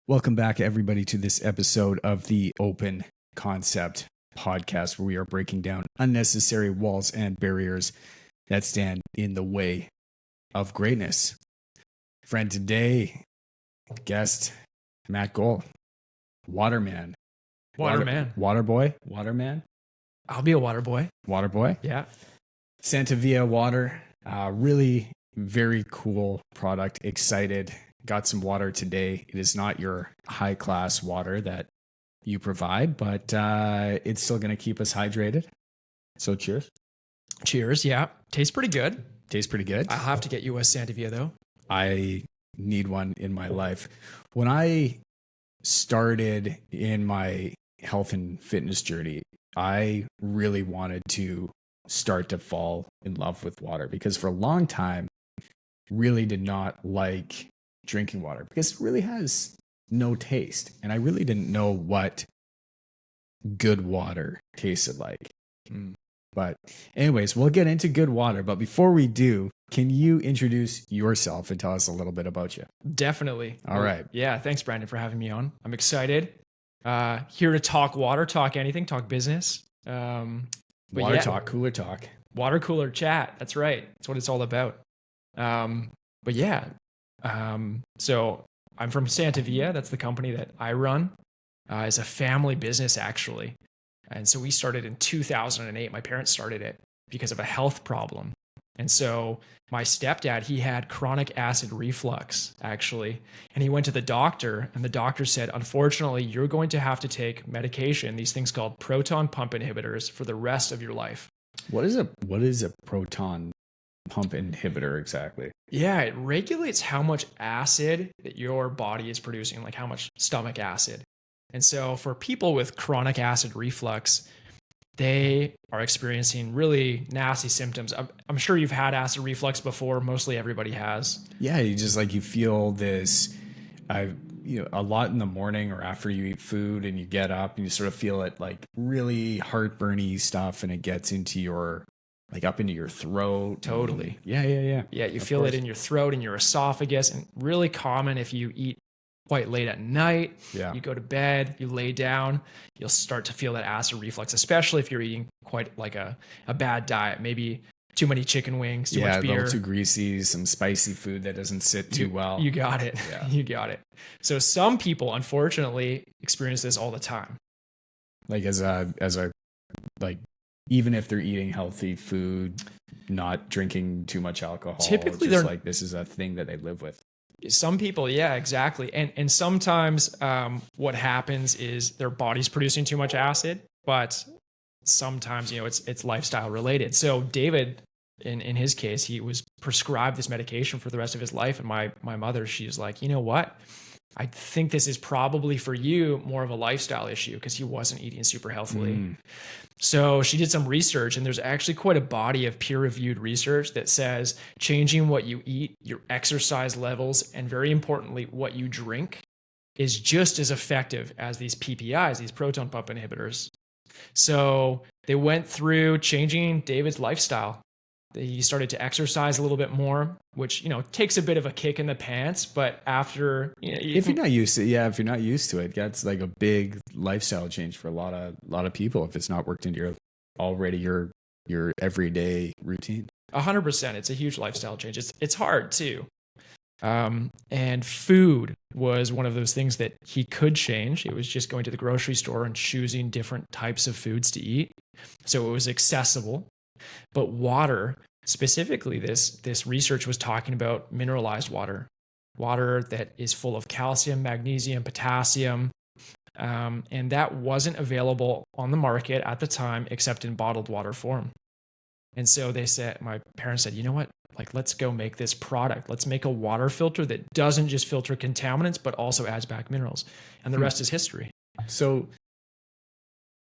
Welcome back, everybody, to this episode of the Open Concept podcast, where we are breaking down unnecessary walls and barriers that stand in the way of greatness. Friend today, guest Matt Gohl, Waterman. Waterman. I'll be a water boy. Water boy. Yeah. Santevia water. Really very cool product. Excited. Got some water today. It is not your high class water that you provide, but it's still going to keep us hydrated. So cheers. Cheers. Yeah. Tastes pretty good. Tastes pretty good. I'll have to get you a Santevia though. I need one in my life. When I started in my health and fitness journey, I really wanted to start to fall in love with water, because for a long time, really did not like drinking water because it really has no taste. And I really didn't know what good water tasted like. But anyways, we'll get into good water. But before we do, can you introduce yourself and tell us a little bit about you? Definitely. All right. Yeah. Thanks, Brandon, for having me on. I'm excited. Here to talk water, talk anything, talk business. Water talk, cooler talk. Water cooler chat. That's right. That's what it's all about. So I'm from Santevia. That's the company that I run. It's a family business, actually. And so we started in 2008. My parents started it because of a health problem. And so my stepdad, he had chronic acid reflux, actually. And he went to the doctor, and the doctor said, unfortunately, you're going to have to take medication, these things called proton pump inhibitors, for the rest of your life. What is a proton pump inhibitor exactly? Yeah, it regulates how much acid that your body is producing, like how much stomach acid. And so for people with chronic acid reflux, they are experiencing really nasty symptoms. I'm sure you've had acid reflux before. Mostly everybody has. Yeah, you feel this, a lot in the morning or after you eat food, and you get up and you sort of feel it like really heartburny stuff, and it gets into your, like up into your throat. Totally. Yeah. Yeah, you feel it in your throat and your esophagus, and really common if you eat quite late at night. Yeah. You go to bed, you lay down, you'll start to feel that acid reflux, especially if you're eating quite like a bad diet, maybe too many chicken wings, too much beer. A little too greasy, some spicy food that doesn't sit too well. You got it. Yeah. You got it. So some people, unfortunately, experience this all the time. Like even if they're eating healthy food, not drinking too much alcohol, typically just they're like, this is a thing that they live with. Some people, yeah, exactly. And sometimes what happens is their body's producing too much acid, but sometimes, it's lifestyle related. So David, in his case, he was prescribed this medication for the rest of his life. And my mother, she's like, you know what? I think this is probably for you more of a lifestyle issue, because he wasn't eating super healthily. So she did some research, and there's actually quite a body of peer-reviewed research that says changing what you eat, your exercise levels, and very importantly, what you drink is just as effective as these PPIs, these proton pump inhibitors. So they went through changing David's lifestyle. He started to exercise a little bit more, which, takes a bit of a kick in the pants. But after, if you're not used to it, that's like a big lifestyle change for a lot of people. If it's not worked into your everyday routine. 100%. It's a huge lifestyle change. It's hard too. And food was one of those things that he could change. It was just going to the grocery store and choosing different types of foods to eat. So it was accessible. But water, specifically, this research was talking about mineralized water that is full of calcium, magnesium, potassium, and that wasn't available on the market at the time except in bottled water form. And so my parents said, you know what? Like, let's go make this product. Let's make a water filter that doesn't just filter contaminants, but also adds back minerals. And the rest is history. So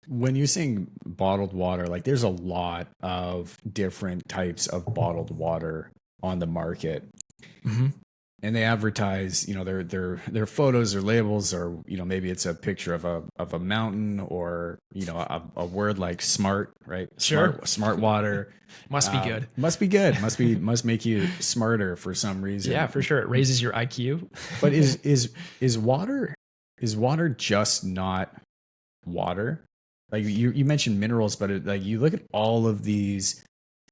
when you're saying bottled water, like, there's a lot of different types of bottled water on the market. Mm-hmm. And they advertise, their photos or labels, or, maybe it's a picture of a mountain, or, a word like smart, right? Sure. Smart water. Must be good. Must be good. Must make you smarter for some reason. Yeah, for sure. It raises your IQ. But is water is water just not water? Like you mentioned minerals, but like you look at all of these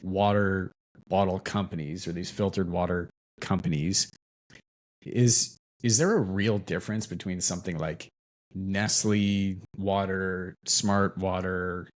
water bottle companies or these filtered water companies, is there a real difference between something like Nestle water, Smart water,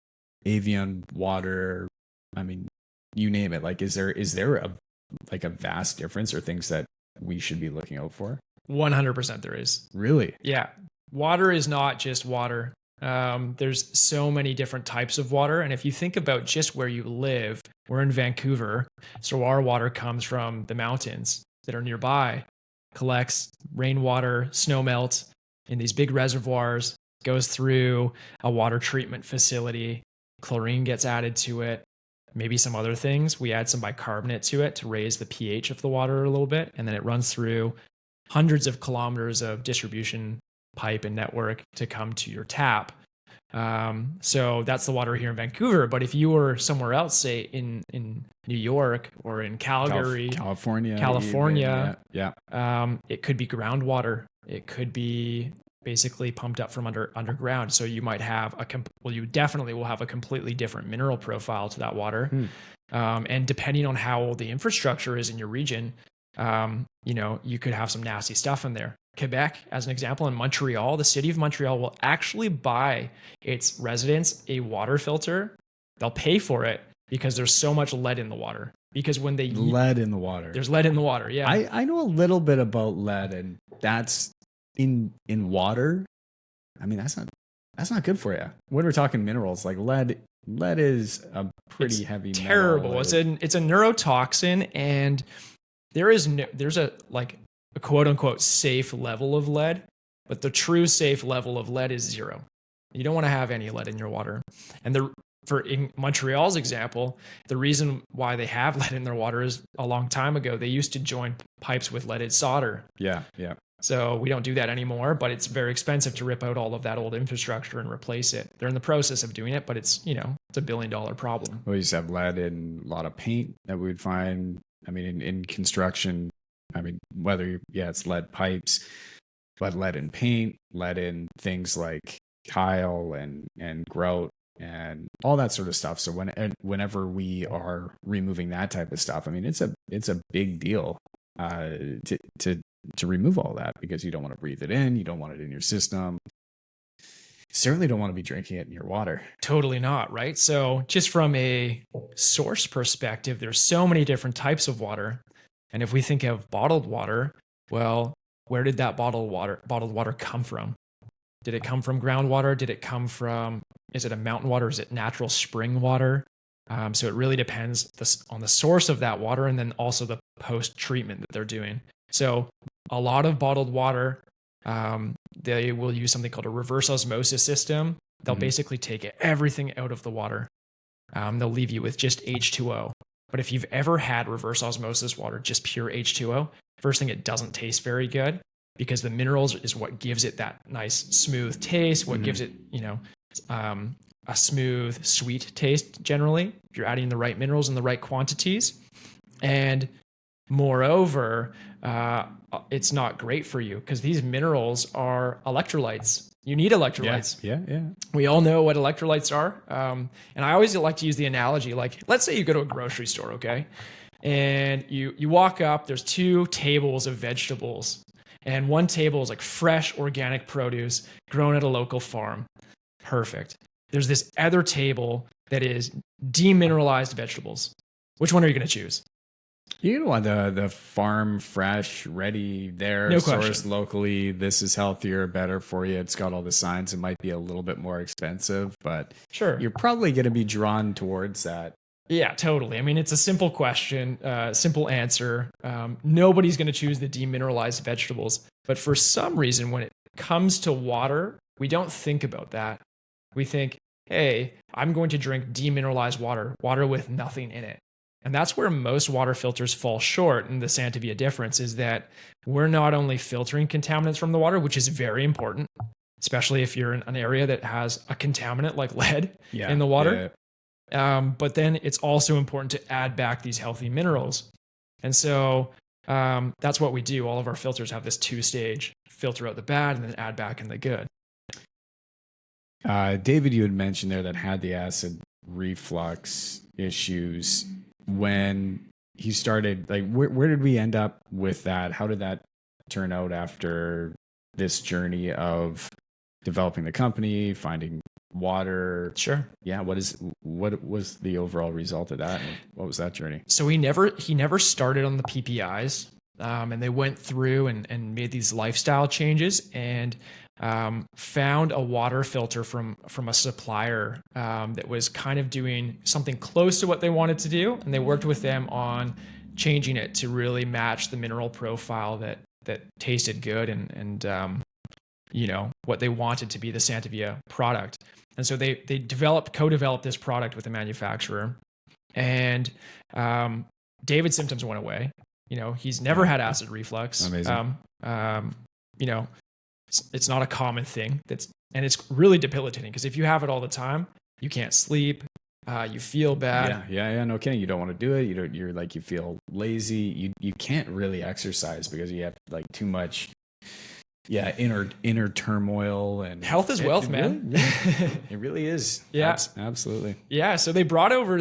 Avian water? I mean, you name it. Like, is there a vast difference or things that we should be looking out for? 100% there is. Really? Yeah. Water is not just water. There's so many different types of water. And if you think about just where you live, we're in Vancouver. So our water comes from the mountains that are nearby, collects rainwater, snow melt in these big reservoirs, goes through a water treatment facility. Chlorine gets added to it, maybe some other things. We add some bicarbonate to it to raise the pH of the water a little bit. And then it runs through hundreds of kilometers of distribution pipe and network to come to your tap. So that's the water here in Vancouver. But if you were somewhere else, say in New York or in Calgary, California, even, yeah. It could be groundwater. It could be basically pumped up from underground. So you might have you definitely will have a completely different mineral profile to that water. And depending on how old the infrastructure is in your region, you could have some nasty stuff in there. Quebec, as an example, in Montreal, the city of Montreal will actually buy its residents a water filter. They'll pay for it because there's so much lead in the water. Because when they lead in the water, there's lead in the water. Yeah, I know a little bit about lead, and that's in water. I mean, that's not good for you. When we're talking minerals, like lead is a pretty heavy, terrible. It's a neurotoxin, and there's a quote unquote safe level of lead, but the true safe level of lead is 0. You don't want to have any lead in your water. And in Montreal's example, the reason why they have lead in their water is a long time ago, they used to join pipes with leaded solder. Yeah. So we don't do that anymore, but it's very expensive to rip out all of that old infrastructure and replace it. They're in the process of doing it, but it's a $1 billion problem. We used to have lead in a lot of paint that we would find. I mean, in construction, I mean, it's lead pipes, but lead in paint, lead in things like tile and grout and all that sort of stuff. So whenever we are removing that type of stuff, I mean, it's a big deal to remove all that, because you don't want to breathe it in, you don't want it in your system. You certainly don't want to be drinking it in your water. Totally not, right? So just from a source perspective, there's so many different types of water. And if we think of bottled water, well, where did that bottled water come from? Did it come from groundwater? Is it a mountain water? Is it natural spring water? So it really depends on the source of that water, and then also the post-treatment that they're doing. So a lot of bottled water, they will use something called a reverse osmosis system. They'll basically take everything out of the water. They'll leave you with just H2O. But if you've ever had reverse osmosis water, just pure H2O, first thing, it doesn't taste very good, because the minerals is what gives it that nice smooth taste, what gives it, a smooth, sweet taste generally, if you're adding the right minerals in the right quantities. And moreover, it's not great for you, because these minerals are electrolytes. You need electrolytes. Yeah. We all know what electrolytes are. And I always like to use the analogy, like, let's say you go to a grocery store, okay? And you walk up, there's 2 tables of vegetables. And one table is like fresh organic produce grown at a local farm. Perfect. There's this other table that is demineralized vegetables. Which one are you going to choose? You want the farm fresh, ready there, no sourced question. locally. This is healthier, better for you. It's got all the signs. It might be a little bit more expensive, but sure, you're probably going to be drawn towards that. Yeah, totally. I mean, it's a simple question, simple answer. Nobody's going to choose the demineralized vegetables. But for some reason, when it comes to water, we don't think about that. We think, hey, I'm going to drink demineralized water with nothing in it. And that's where most water filters fall short. And the Santevia difference is that we're not only filtering contaminants from the water, which is very important, especially if you're in an area that has a contaminant like lead in the water. But then it's also important to add back these healthy minerals. And so that's what we do. All of our filters have this 2-stage: filter out the bad and then add back in the good. David, you had mentioned there that had the acid reflux issues when he started. Like, where did we end up with that? How did that turn out after this journey of developing the company, finding water? Sure. Yeah. What was the overall result of that? And what was that journey? So he never started on the PPIs, and they went through and made these lifestyle changes, and found a water filter from a supplier that was kind of doing something close to what they wanted to do, and they worked with them on changing it to really match the mineral profile that tasted good and what they wanted to be the Santevia product. And so they co-developed this product with the manufacturer, and David's symptoms went away. He's never had acid reflux. Amazing. It's not a common thing. And it's really debilitating, because if you have it all the time, you can't sleep. You feel bad. Yeah. No kidding. You don't want to do it. You feel lazy. You can't really exercise because you have like too much, inner turmoil, and health is wealth, man. It really is. Yeah, absolutely. Yeah. So they brought over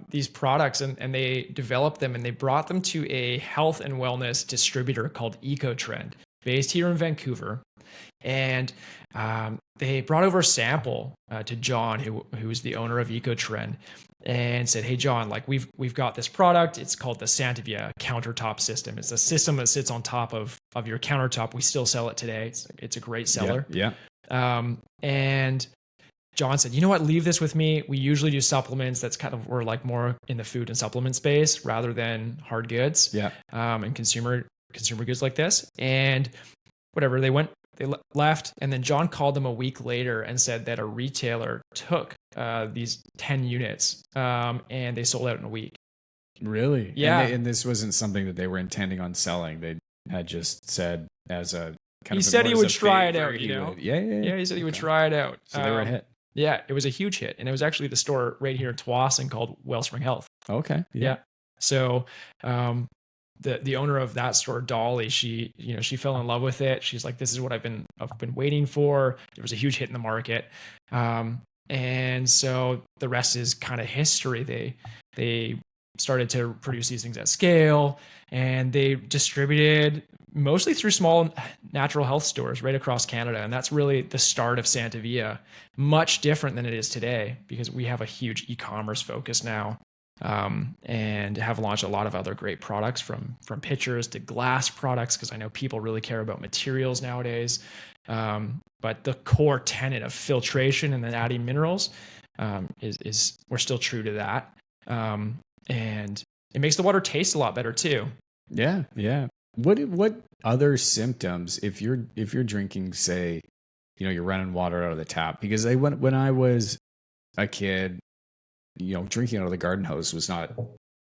these products and they developed them, and they brought them to a health and wellness distributor called EcoTrend, based here in Vancouver. And they brought over a sample to John, who is the owner of EcoTrend, and said, "Hey, John, we've got this product. It's called the Santevia countertop system. It's a system that sits on top of your countertop. We still sell it today. It's a great seller." Yeah. And John said, "You know what? Leave this with me. We usually do supplements. We're like more in the food and supplement space rather than hard goods. Yeah. And consumer goods like this." And whatever, they left, and then John called them a week later and said that a retailer took these 10 units, and they sold out in a week. Really? Yeah. And this wasn't something that they were intending on selling. They had just said as a kind he of. said he would try it out. Yeah. He said he would try it out. So they were a hit. Yeah, it was a huge hit, and it was actually the store right here in Tsawwassen called Wellspring Health. Okay. Yeah. So, the owner of that store, Dolly, she fell in love with it. She's like, "This is what I've been waiting for." There was a huge hit in the market, and so the rest is kind of history. They started to produce these things at scale, and they distributed mostly through small natural health stores right across Canada. And that's really the start of Santevia, much different than it is today, because we have a huge e-commerce focus now, and have launched a lot of other great products from pitchers to glass products, because I know people really care about materials nowadays. But the core tenet of filtration and then adding minerals is we're still true to that. And it makes the water taste a lot better too. Yeah. What other symptoms, if you're drinking, say, you're running water out of the tap? Because when I was a kid, drinking out of the garden hose was not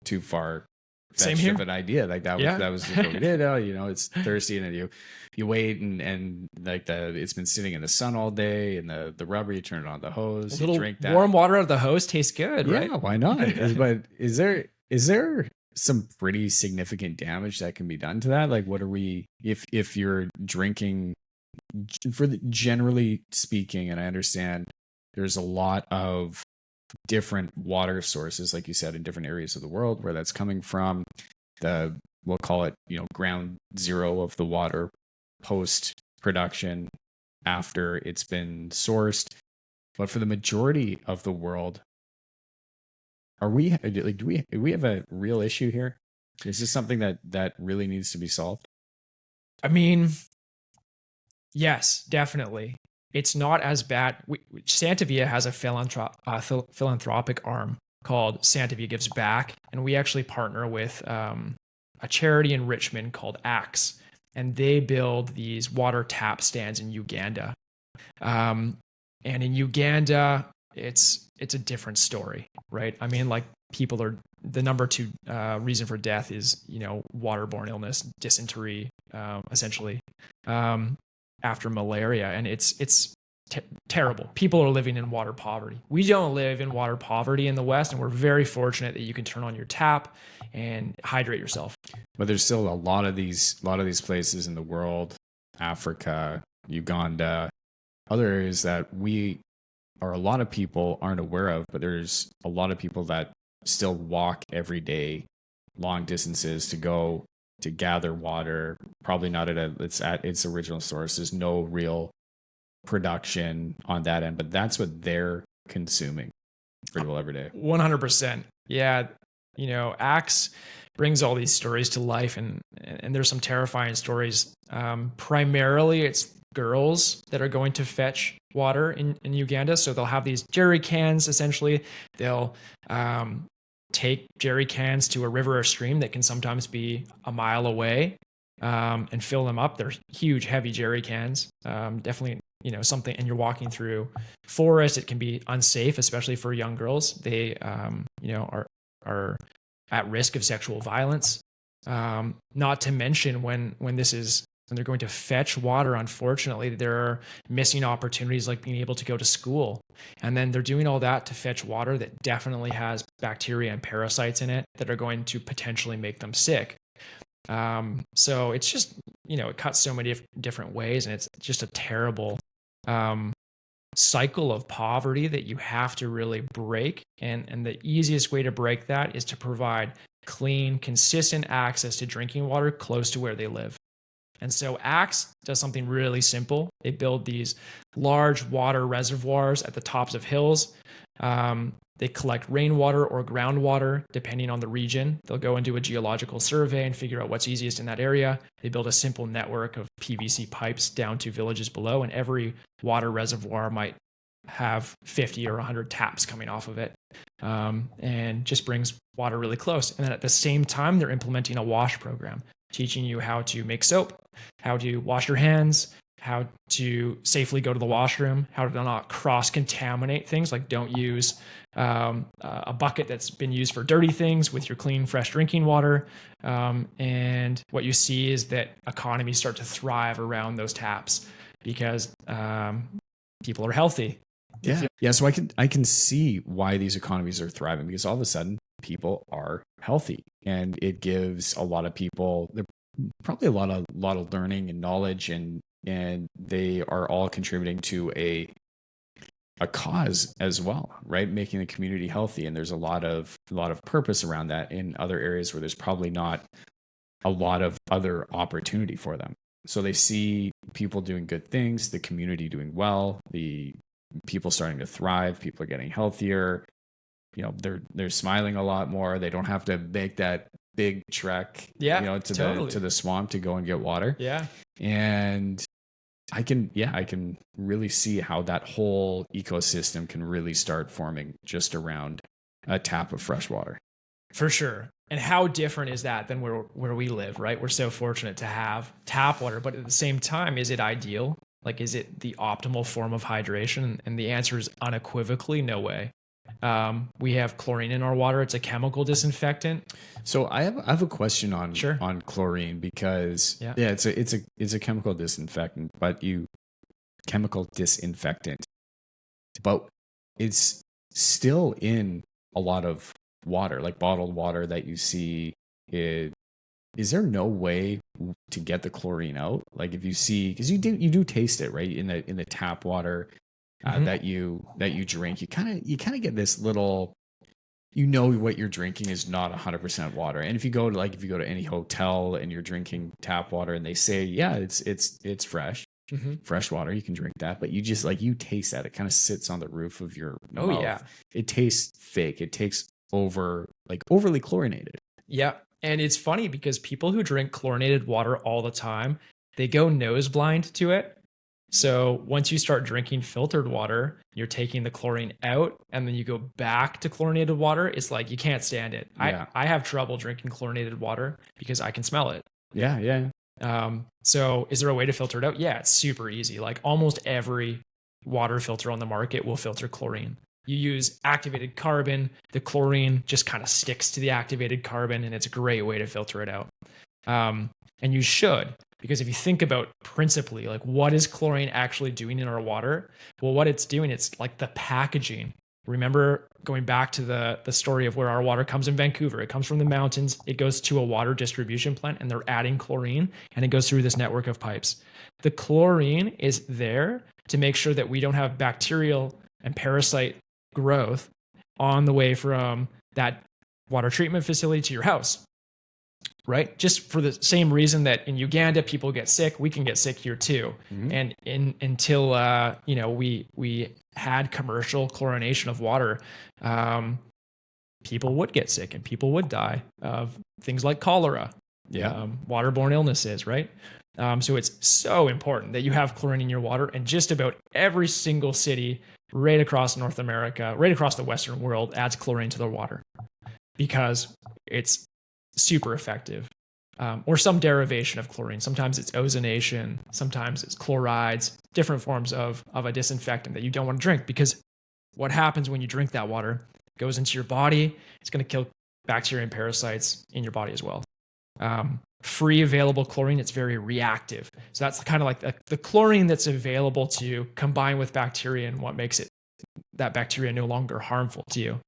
too far fetched of an idea. Like that was just what we did. It's thirsty, and then you wait and like it's been sitting in the sun all day, and the rubber, you turn it on the hose, you drink that. Warm water out of the hose tastes good, right? Yeah, why not? But is there some pretty significant damage that can be done to that? Like, what are we, if you're drinking, generally speaking, and I understand there's a lot of different water sources, like you said, in different areas of the world where that's coming from, we'll call it, ground zero of the water post production after it's been sourced. But for the majority of the world, do we have a real issue here? Is this something that really needs to be solved? I mean, yes, definitely. It's not as bad. Santevia has a philanthropic arm called Santevia Gives Back, and we actually partner with a charity in Richmond called Axe, and they build these water tap stands in Uganda. And in Uganda, it's a different story, right? I mean, like, people are, the number 2 reason for death is waterborne illness, dysentery, essentially, after malaria, and it's terrible. People are living in water poverty. We don't live in water poverty in the West, and we're very fortunate that you can turn on your tap and hydrate yourself. But there's still a lot of these places in the world, Africa, Uganda, other areas that a lot of people aren't aware of, but there's a lot of people that still walk every day long distances to go to gather water, probably not at its original source. There's no real production on that end, but that's what they're consuming pretty well every day. 100%. Yeah. Axe brings all these stories to life, and there's some terrifying stories. Primarily it's girls that are going to fetch water in Uganda. So they'll have these jerry cans, essentially. They'll take jerry cans to a river or stream that can sometimes be a mile away, and fill them up. They're huge, heavy jerry cans. Definitely, something, and you're walking through forest. It can be unsafe, especially for young girls. They, are at risk of sexual violence. Not to mention when they're going to fetch water, unfortunately, there are missing opportunities like being able to go to school. And then they're doing all that to fetch water that definitely has bacteria and parasites in it that are going to potentially make them sick. So it's just, it cuts so many different ways, and it's just a terrible cycle of poverty that you have to really break. And the easiest way to break that is to provide clean, consistent access to drinking water close to where they live. And so Axe does something really simple. They build these large water reservoirs at the tops of hills. They collect rainwater or groundwater, depending on the region. They'll go and do a geological survey and figure out what's easiest in that area. They build a simple network of PVC pipes down to villages below, and every water reservoir might have 50 or 100 taps coming off of it, and just brings water really close. And then at the same time, they're implementing a wash program, teaching you how to make soap, how to wash your hands, how to safely go to the washroom, how to not cross-contaminate things, like don't use a bucket that's been used for dirty things with your clean, fresh drinking water. And what you see is that economies start to thrive around those taps because people are healthy. Yeah. So I can see why these economies are thriving, because all of a sudden people are healthy, and it gives a lot of people probably a lot of learning and knowledge, and they are all contributing to a cause as well, right? Making the community healthy. And there's a lot of purpose around that in other areas where there's probably not a lot of other opportunity for them. So they see people doing good things, the community doing well, the people starting to thrive, people are getting healthier. They're smiling a lot more. They don't have to make that big trek, to the swamp to go and get water. Yeah. And I can really see how that whole ecosystem can really start forming just around a tap of fresh water. For sure. And how different is that than where we live, right? We're so fortunate to have tap water, but at the same time, is it ideal? Like, is it the optimal form of hydration? And the answer is unequivocally no way. We have chlorine in our water. It's a chemical disinfectant. So I have a question on Sure. on chlorine, because it's a chemical disinfectant, but it's still in a lot of water, like bottled water that you see. Is there no way to get the chlorine out? Like, if you see, because you do taste it, right, in the tap water that you drink, you kind of get this little, what you're drinking is not 100% water. And if you go to any hotel and you're drinking tap water and they say, yeah, it's fresh, fresh water, you can drink that, but you just you taste that, it kind of sits on the roof of your mouth. Yeah, it tastes fake. It tastes overly chlorinated. Yeah. And it's funny because people who drink chlorinated water all the time, they go nose blind to it. So once you start drinking filtered water, you're taking the chlorine out, and then you go back to chlorinated water. It's like you can't stand it. Yeah. I have trouble drinking chlorinated water because I can smell it. Yeah. So is there a way to filter it out? Yeah, it's super easy. Like almost every water filter on the market will filter chlorine. You use activated carbon, the chlorine just kind of sticks to the activated carbon, and it's a great way to filter it out. And you should. Because if you think about principally, like what is chlorine actually doing in our water? Well, what it's doing, it's like the packaging. Remember going back to the story of where our water comes in Vancouver. It comes from the mountains. It goes to a water distribution plant and they're adding chlorine and it goes through this network of pipes. The chlorine is there to make sure that we don't have bacterial and parasite growth on the way from that water treatment facility to your house. Right? Just for the same reason that in Uganda people get sick, we can get sick here too. And until we had commercial chlorination of water, people would get sick and people would die of things like cholera, waterborne illnesses, right? So it's so important that you have chlorine in your water, and just about every single city right across North America, right across the Western world adds chlorine to their water because it's super effective. Or some derivation of chlorine. Sometimes it's ozonation, sometimes it's chlorides, different forms of a disinfectant that you don't want to drink, because what happens when you drink that water goes into your body, it's going to kill bacteria and parasites in your body as well. Free available chlorine, it's very reactive. So that's kind of like the chlorine that's available to you combined with bacteria and what makes that bacteria no longer harmful to you.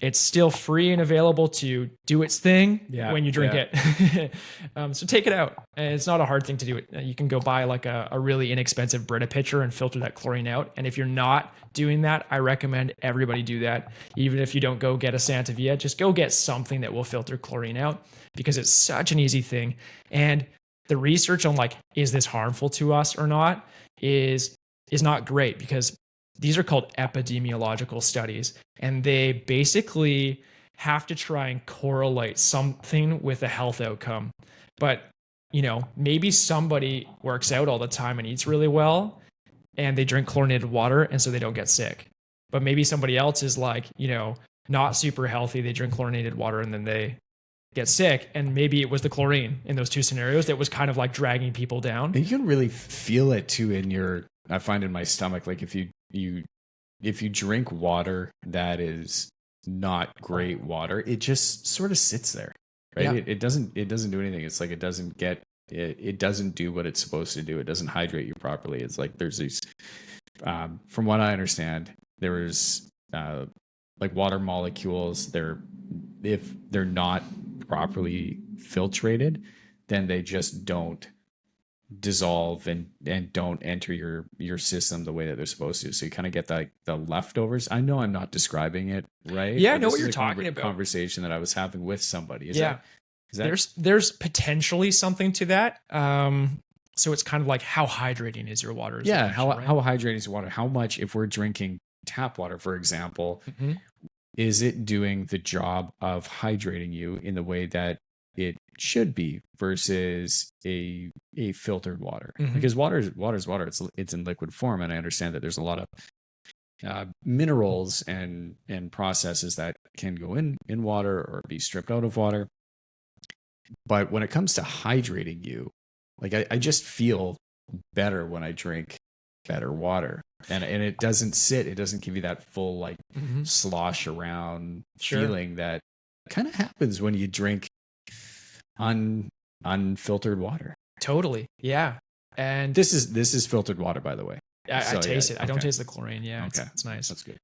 It's still free and available to do its thing when you drink it. So take it out. And it's not a hard thing to do. You can go buy like a really inexpensive Brita pitcher and filter that chlorine out. And if you're not doing that, I recommend everybody do that. Even if you don't go get a Santevia, just go get something that will filter chlorine out, because it's such an easy thing. And the research on like, is this harmful to us or not, is not great, because these are called epidemiological studies, and they basically have to try and correlate something with a health outcome. But, maybe somebody works out all the time and eats really well and they drink chlorinated water and so they don't get sick. But maybe somebody else is like, not super healthy. They drink chlorinated water and then they get sick. And maybe it was the chlorine in those two scenarios that was kind of like dragging people down. And you can really feel it too I find in my stomach, like if you drink water that is not great water, it just sort of sits there, right? Yeah. It doesn't do anything. It's like it doesn't do what it's supposed to do. It doesn't hydrate you properly. It's like there's these, from what I understand, there's like water molecules. If they're not properly filtrated, then they just don't dissolve and don't enter your system the way that they're supposed to. So you kind of get the leftovers. I know I'm not describing it right. Yeah, I know what you're talking about. Conversation that I was having with somebody. There's potentially something to that. So it's kind of like, how hydrating is your water? How hydrating is your water? How much, if we're drinking tap water, for example, is it doing the job of hydrating you in the way that it should be versus a filtered water? Because water is water. It's in liquid form, and I understand that there's a lot of minerals and processes that can go in water or be stripped out of water. But when it comes to hydrating you, like I just feel better when I drink better water, and it doesn't give you that full like slosh around feeling that kind of happens when you drink unfiltered water. Totally. Yeah. And this is filtered water, by the way. I taste it. I don't taste the chlorine. Yeah. Okay. It's nice. That's good.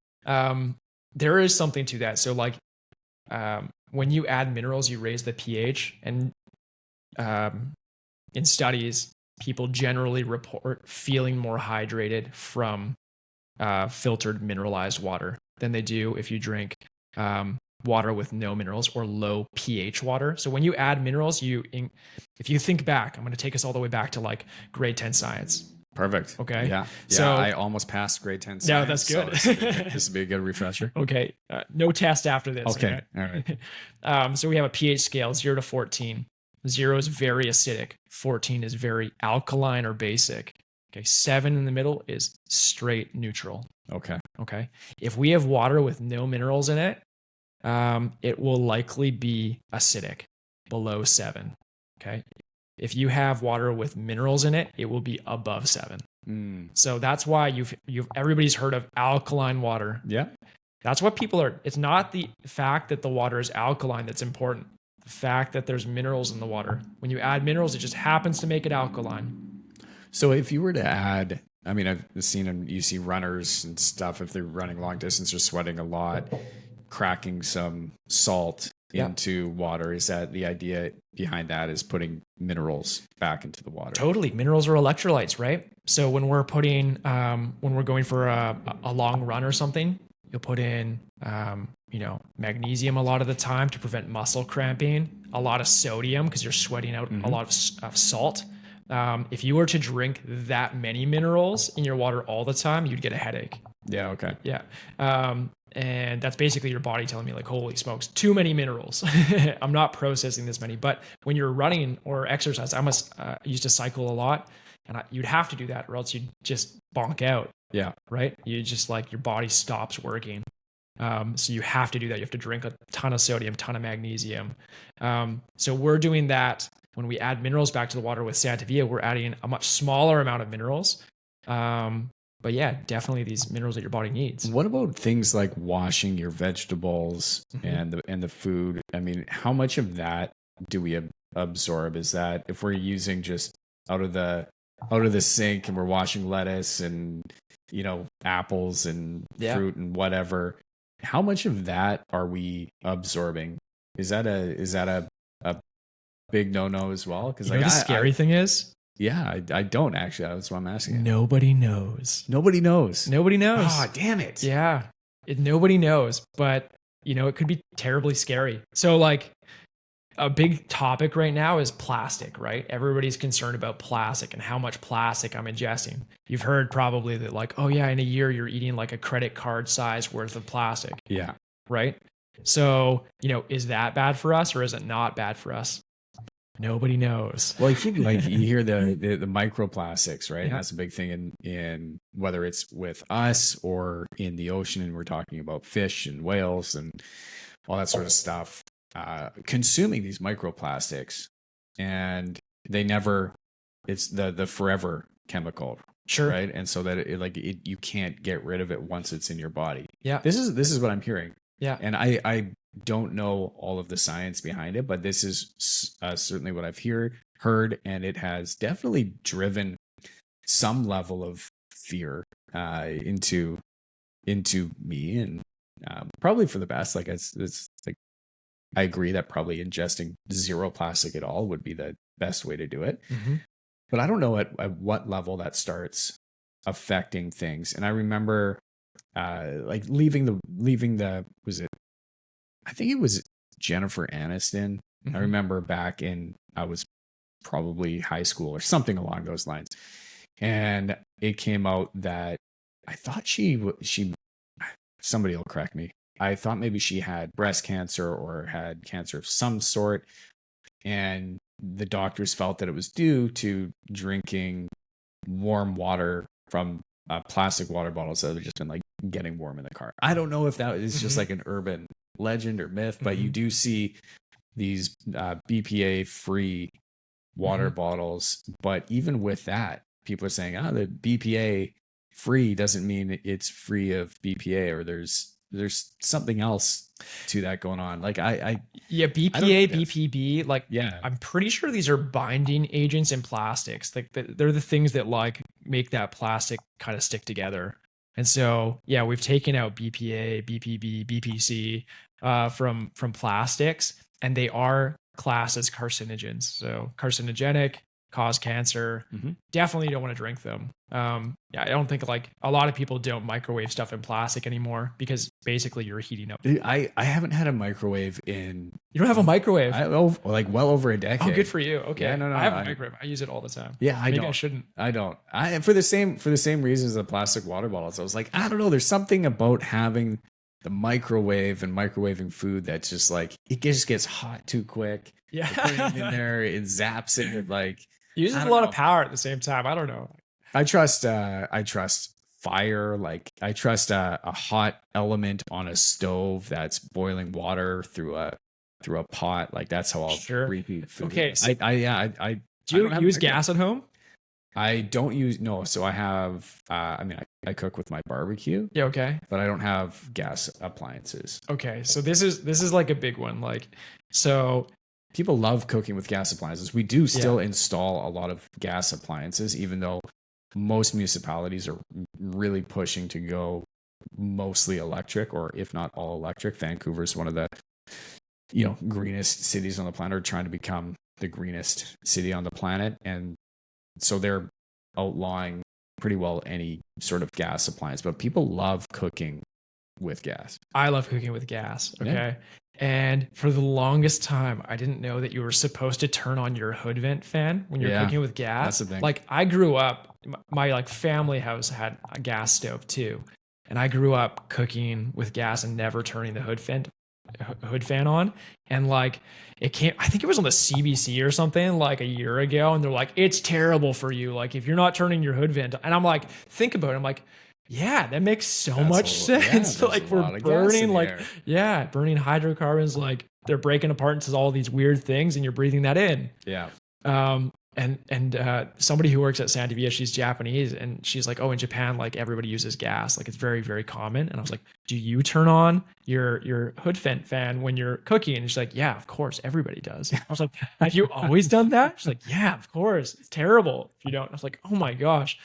There is something to that. So like, when you add minerals, you raise the pH, and, in studies, people generally report feeling more hydrated from, filtered mineralized water than they do if you drink, water with no minerals or low pH water. So when you add minerals, if you think back, I'm going to take us all the way back to like grade 10 science. Perfect. Okay. Yeah. So I almost passed grade 10 science. No, that's good. So this would be a good refresher. Okay. No test after this. Okay. All right. So we have a pH scale, 0 to 14. 0 is very acidic. 14 is very alkaline or basic. Okay. 7 in the middle is straight neutral. Okay. If we have water with no minerals in it, it will likely be acidic, below 7. Okay. If you have water with minerals in it, it will be above 7. So that's why everybody's heard of alkaline water. Yeah. That's what people are. It's not the fact that the water is alkaline that's important. the fact that there's minerals in the water. When you add minerals, it just happens to make it alkaline. So if you were to add, I mean, I've seen them, you see runners and stuff, if they're running long distance or sweating a lot, cracking some salt into water. Is that the idea behind that, is putting minerals back into the water? Totally. Minerals are electrolytes, right? So when we're putting, when we're going for a long run or something, you'll put in, magnesium a lot of the time to prevent muscle cramping, a lot of sodium because you're sweating out a lot of salt. If you were to drink that many minerals in your water all the time, you'd get a headache. Yeah. Okay. Yeah. And that's basically your body telling me like, holy smokes, too many minerals. I'm not processing this many. But when you're running or exercise, I used to cycle a lot, and you'd have to do that or else you'd just bonk out. Yeah. Right. You just like your body stops working. So you have to do that. You have to drink a ton of sodium, ton of magnesium. So we're doing that. When we add minerals back to the water with Santevia, we're adding a much smaller amount of minerals. But yeah, definitely these minerals that your body needs. What about things like washing your vegetables and the food? I mean, how much of that do we absorb? Is that if we're using just out of the sink and we're washing lettuce and apples and fruit and whatever, how much of that are we absorbing? Is that a big no as well? Because the scary thing is. Yeah, I don't actually. That's what I'm asking. Nobody knows. Nobody knows. Nobody knows. Oh, damn it. Yeah. Nobody knows, but it could be terribly scary. So like a big topic right now is plastic, right? Everybody's concerned about plastic and how much plastic I'm ingesting. You've heard probably that like, oh yeah, in a year you're eating like a credit card size worth of plastic. Yeah. Right? So, is that bad for us or is it not bad for us? Nobody knows. Well, you hear the microplastics, right? Yeah. That's a big thing in whether it's with us or in the ocean, and we're talking about fish and whales and all that sort of stuff, consuming these microplastics, and it's the forever chemical, sure, right? And so that you can't get rid of it once it's in your body. Yeah, this is what I'm hearing. Yeah, and I don't know all of the science behind it, but this is certainly what I've heard, and it has definitely driven some level of fear into me, and probably for the best. Like it's like I agree that probably ingesting zero plastic at all would be the best way to do it, but I don't know at what level that starts affecting things. And I remember like leaving the was it? I think it was Jennifer Aniston. I remember back I was probably high school or something along those lines. And it came out that I thought she somebody will correct me. I thought maybe she had breast cancer or had cancer of some sort. And the doctors felt that it was due to drinking warm water from plastic water bottles that have just been like getting warm in the car. I don't know if that is just like an urban legend or myth, but you do see these BPA free water bottles. But even with that, people are saying, the BPA free doesn't mean it's free of BPA, or there's something else to that going on. Like BPA, BPB, like I'm pretty sure these are binding agents in plastics. Like they're the things that like make that plastic kind of stick together. And so, we've taken out BPA, BPB, BPC from plastics, and they are classed as carcinogens. So carcinogenic, cause cancer. Definitely don't want to drink them. I don't think like a lot of people don't microwave stuff in plastic anymore because basically you're heating up. I haven't had a microwave in. You don't have a microwave? Like well over a decade. Oh, good for you. Okay. Yeah, no. I have a microwave. I use it all the time. Yeah, Maybe I shouldn't. I don't. For the same reasons the plastic water bottles. I was like, I don't know. There's something about having the microwave and microwaving food that's just like it just gets hot too quick. Yeah. You put it in there, it zaps it like. It uses a lot of power at the same time. I don't know. I trust fire. Like I trust a hot element on a stove that's boiling water through a pot. Like that's how I'll reheat food. Okay. So I do you use gas at home? I don't use So I have. I cook with my barbecue. Yeah. Okay. But I don't have gas appliances. Okay. So this is like a big one. Like so. people love cooking with gas appliances. We do still install a lot of gas appliances, even though most municipalities are really pushing to go mostly electric, or if not all electric. Vancouver is one of the greenest cities on the planet, or trying to become the greenest city on the planet, and so they're outlawing pretty well any sort of gas appliance. But people love cooking with gas. I love cooking with gas. Okay. And for the longest time, I didn't know that you were supposed to turn on your hood vent fan when you're cooking with gas. That's the thing. Like, I grew up, my like family house had a gas stove too. And I grew up cooking with gas and never turning the hood fan on. And like, it came, I think it was on the CBC or something like a year ago. And they're like, it's terrible for you. Like, if you're not turning your hood vent. And I'm like, think about it. I'm like, yeah, that makes so much sense. Like, we're burning burning hydrocarbons, like they're breaking apart into all these weird things, and you're breathing that in. Yeah. And somebody who works at Santevia, she's Japanese, and she's like, oh, in Japan, like everybody uses gas. Like, it's very, very common. And I was like, do you turn on your hood vent fan when you're cooking? And she's like, yeah, of course, everybody does. I was like, have you always done that? She's like, yeah, of course. It's terrible if you don't. I was like, oh my gosh.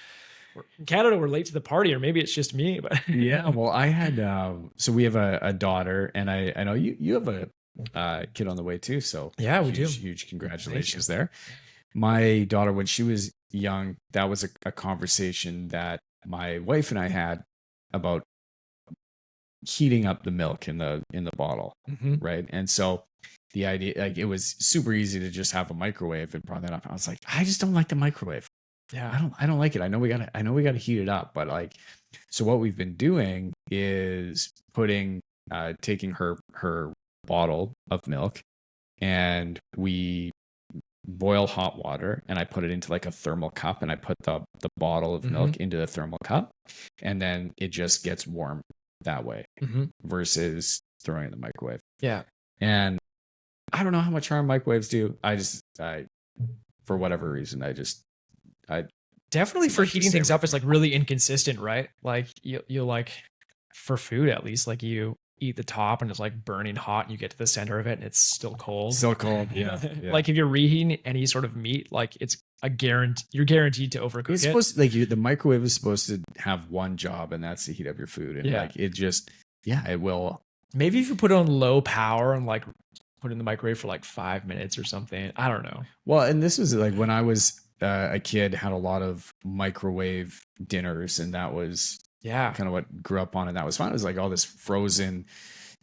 In Canada, we're late to the party, or maybe it's just me. But yeah, well, I had so we have a daughter, and I know you have a kid on the way too. So yeah, we do. Huge congratulations there. My daughter, when she was young, that was a conversation that my wife and I had about heating up the milk in the bottle, right? And so the idea, like, it was super easy to just have a microwave, and brought that up. I was like, I just don't like the microwave. Yeah, I don't like it. I know we gotta heat it up, but like, so what we've been doing is taking her bottle of milk, and we boil hot water, and I put it into like a thermal cup, and I put the bottle of milk into the thermal cup, and then it just gets warm that way versus throwing it in the microwave. Yeah. And I don't know how much harm microwaves do. I for whatever reason, I definitely for heating things up, it's like really inconsistent, right? Like you like, for food at least, like you eat the top and it's like burning hot, and you get to the center of it and it's still cold. Yeah. Like, if you're reheating any sort of meat, like, it's a guarantee, you're guaranteed to overcook it. Supposed to, like, the microwave is supposed to have one job, and that's to heat up your food. And like, it just, it will. Maybe if you put it on low power and like put it in the microwave for like 5 minutes or something. I don't know. Well, and this was like when I was a kid, had a lot of microwave dinners, and that was kind of what grew up on, and that was fun. It was like all this frozen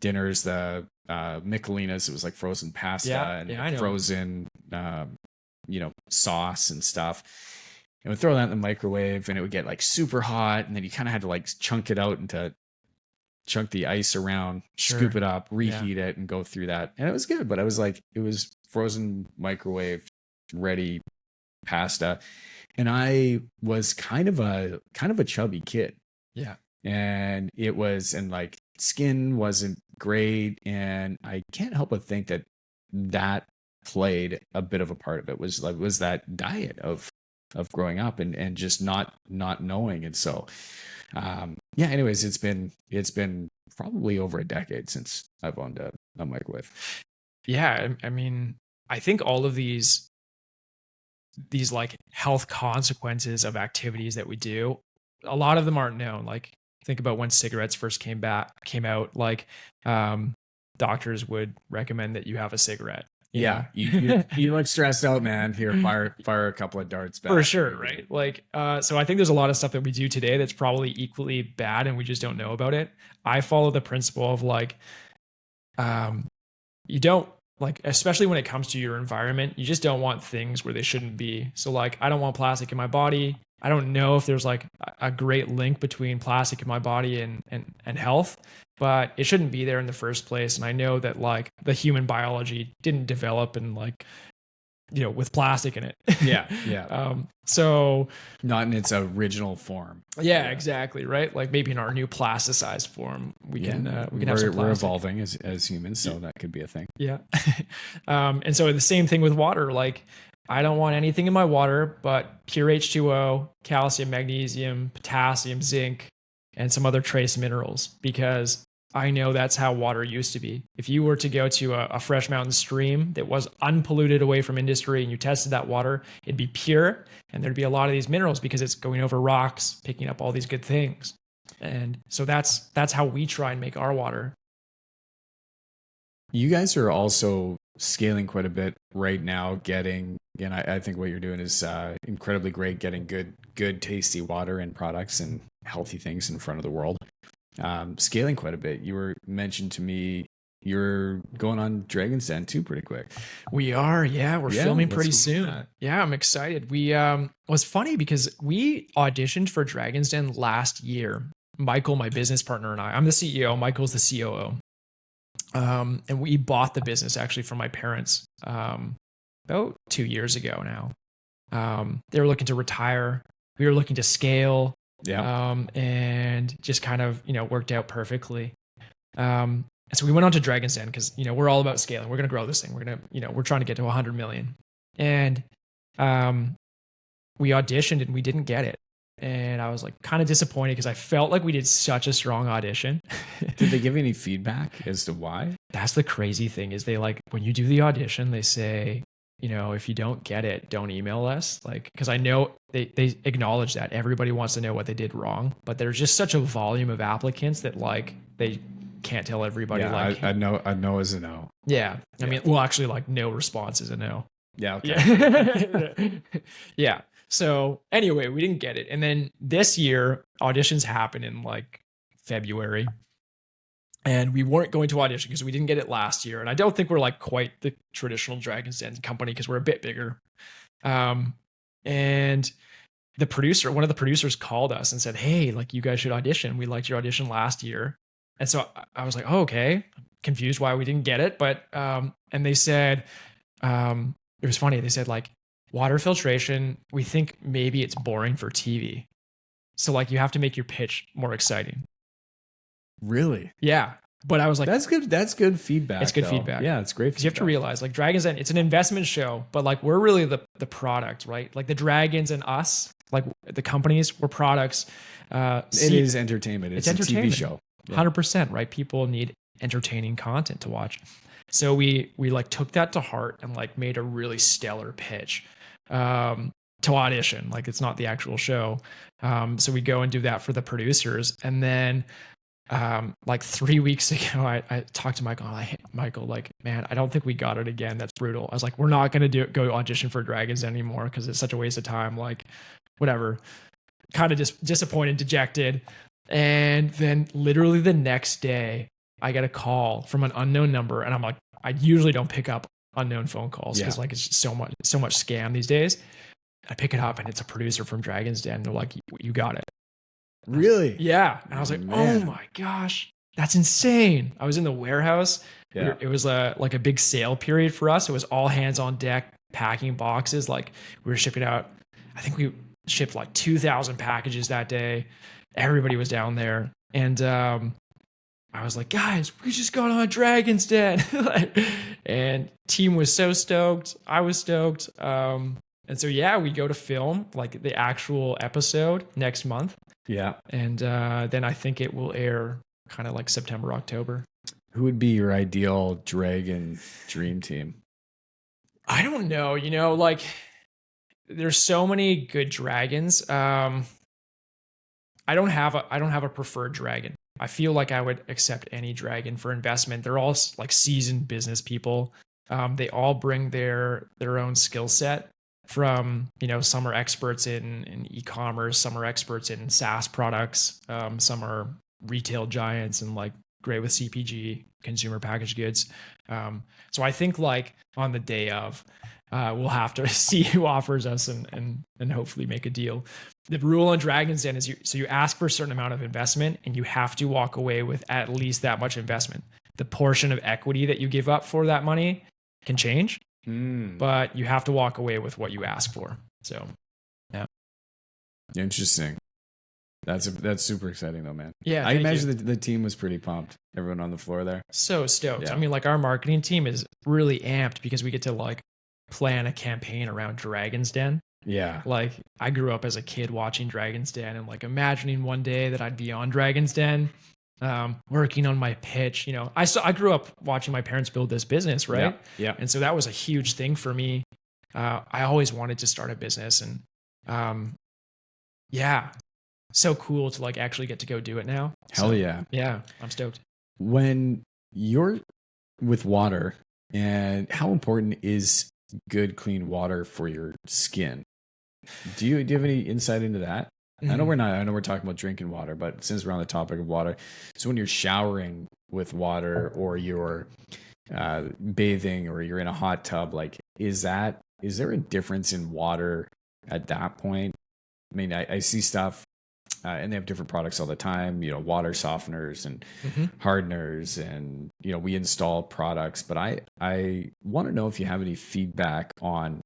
dinners, the Michelinas. It was like frozen pasta and frozen, sauce and stuff. And we'd throw that in the microwave, and it would get like super hot, and then you kind of had to like chunk it out into chunk the ice around, scoop it up, reheat it, and go through that. And it was good, but I was like, it was frozen, microwave ready pasta, and I was kind of a chubby kid. Yeah. And it was, and like, skin wasn't great, and I can't help but think that played a bit of a part of it. Was that diet of growing up and just not knowing. And so anyways, it's been probably over a decade since I've owned a microwave. Yeah, I mean, I think all of these like health consequences of activities that we do, a lot of them aren't known. Like, think about when cigarettes first came out, like, doctors would recommend that you have a cigarette. Yeah. You look stressed out, man. Here, fire a couple of darts back. For sure. Right. Like, so I think there's a lot of stuff that we do today that's probably equally bad, and we just don't know about it. I follow the principle of like, you don't, like, especially when it comes to your environment, you just don't want things where they shouldn't be. So like, I don't want plastic in my body. I don't know if there's like a great link between plastic in my body and health, but it shouldn't be there in the first place. And I know that like the human biology didn't develop in like, with plastic in it. Yeah. So not in its original form. Yeah, exactly. Right. Like, maybe in our new plasticized form, we can have some plastic. We're evolving as humans, so that could be a thing. Yeah. And so the same thing with water. Like, I don't want anything in my water but pure H2O, calcium, magnesium, potassium, zinc, and some other trace minerals, because I know that's how water used to be. If you were to go to a fresh mountain stream that was unpolluted away from industry and you tested that water, it'd be pure and there'd be a lot of these minerals because it's going over rocks, picking up all these good things. And so that's how we try and make our water. You guys are also scaling quite a bit right now, getting, again, I think what you're doing is incredibly great, getting good, tasty water and products and healthy things in front of the world. Scaling quite a bit. You were mentioned to me you're going on Dragon's Den too pretty quick. We are, yeah. We're filming pretty soon. Yeah, I'm excited. We was funny because we auditioned for Dragon's Den last year. Michael, my business partner, and I'm the CEO. Michael's the COO. And we bought the business actually from my parents about 2 years ago now. They were looking to retire. We were looking to scale. Yeah. And just kind of, worked out perfectly. And so we went on to Dragon's Den because, we're all about scaling. We're going to grow this thing. We're going to, we're trying to get to 100 million. And we auditioned and we didn't get it. And I was like kind of disappointed because I felt like we did such a strong audition. Did they give you any feedback as to why? That's the crazy thing is they when you do the audition, they say, if you don't get it, don't email us. Because I know they acknowledge that everybody wants to know what they did wrong, but there's just such a volume of applicants that they can't tell everybody. Yeah, I know is a no. Yeah. I mean, well, actually no response is a no. Yeah. Okay. Yeah. Yeah. So anyway, we didn't get it. And then this year auditions happened in February. And we weren't going to audition because we didn't get it last year. And I don't think we're quite the traditional Dragon's Den company because we're a bit bigger. And one of the producers called us and said, hey, you guys should audition. We liked your audition last year. And so I was like, oh, okay. Confused why we didn't get it. But, and they said, it was funny. They said water filtration, we think maybe it's boring for TV. So you have to make your pitch more exciting. Really? Yeah. But I was like, that's good. That's good feedback. It's good feedback. Yeah, it's great. Because you have to realize Dragon's Den, it's an investment show, but we're really the product, right? The dragons and us, the companies, we're products. It is entertainment. It's entertainment. A TV show. 100%, right? People need entertaining content to watch. So we took that to heart and like made a really stellar pitch to audition. Like it's not the actual show. So we go and do that for the producers. And then like 3 weeks ago, I talked to Michael. Michael, like, man, I don't think we got it again. That's brutal. I was like, we're not going to go audition for Dragons anymore because it's such a waste of time. Like, whatever. Kind of just disappointed, dejected. And then literally the next day, I get a call from an unknown number. And I'm like, I usually don't pick up unknown phone calls because like it's just so much scam these days. I pick it up and it's a producer from Dragon's Den. They're like, you got it. Really? Yeah. And I was like, man. Oh my gosh, that's insane. I was in the warehouse. Yeah. It was like a big sale period for us. It was all hands on deck, packing boxes. Like we were shipping out, I think we shipped like 2,000 packages that day. Everybody was down there. And I was like, guys, we just got on Dragon's Den. And team was so stoked. I was stoked. And so, yeah, we go to film like the actual episode next month. Yeah. And then I think it will air kind of like September, October. Who would be your ideal dragon dream team? I don't know. You know, like there's so many good dragons. I don't have a preferred dragon. I feel like I would accept any dragon for investment. They're all like seasoned business people. They all bring their own skill set. From, you know, some are experts in e-commerce, some are experts in SaaS products, some are retail giants and like great with CPG, consumer packaged goods. So I think like on the day of, we'll have to see who offers us and hopefully make a deal. The rule on Dragon's Den is you ask for a certain amount of investment and you have to walk away with at least that much investment. The portion of equity that you give up for that money can change. But you have to walk away with what you ask for. So, yeah. Interesting. That's super exciting though, man. Yeah. I imagine the team was pretty pumped. Everyone on the floor there. So stoked. Yeah. I mean, like our marketing team is really amped because we get to like plan a campaign around Dragon's Den. Yeah. Like I grew up as a kid watching Dragon's Den and like imagining one day that I'd be on Dragon's Den. working on my pitch. I grew up watching my parents build this business, right? Yeah. And so that was a huge thing for me. I always wanted to start a business, and yeah, so cool to like actually get to go do it now. Hell yeah. Yeah, I'm stoked. When you're with water, and how important is good, clean water for your skin? Do you have any insight into that? I know we're talking about drinking water, but since we're on the topic of water, so when you're showering with water, or you're bathing, or you're in a hot tub, like, is there a difference in water at that point? I mean, I see stuff, and they have different products all the time, water softeners and hardeners, and, we install products, but I want to know if you have any feedback on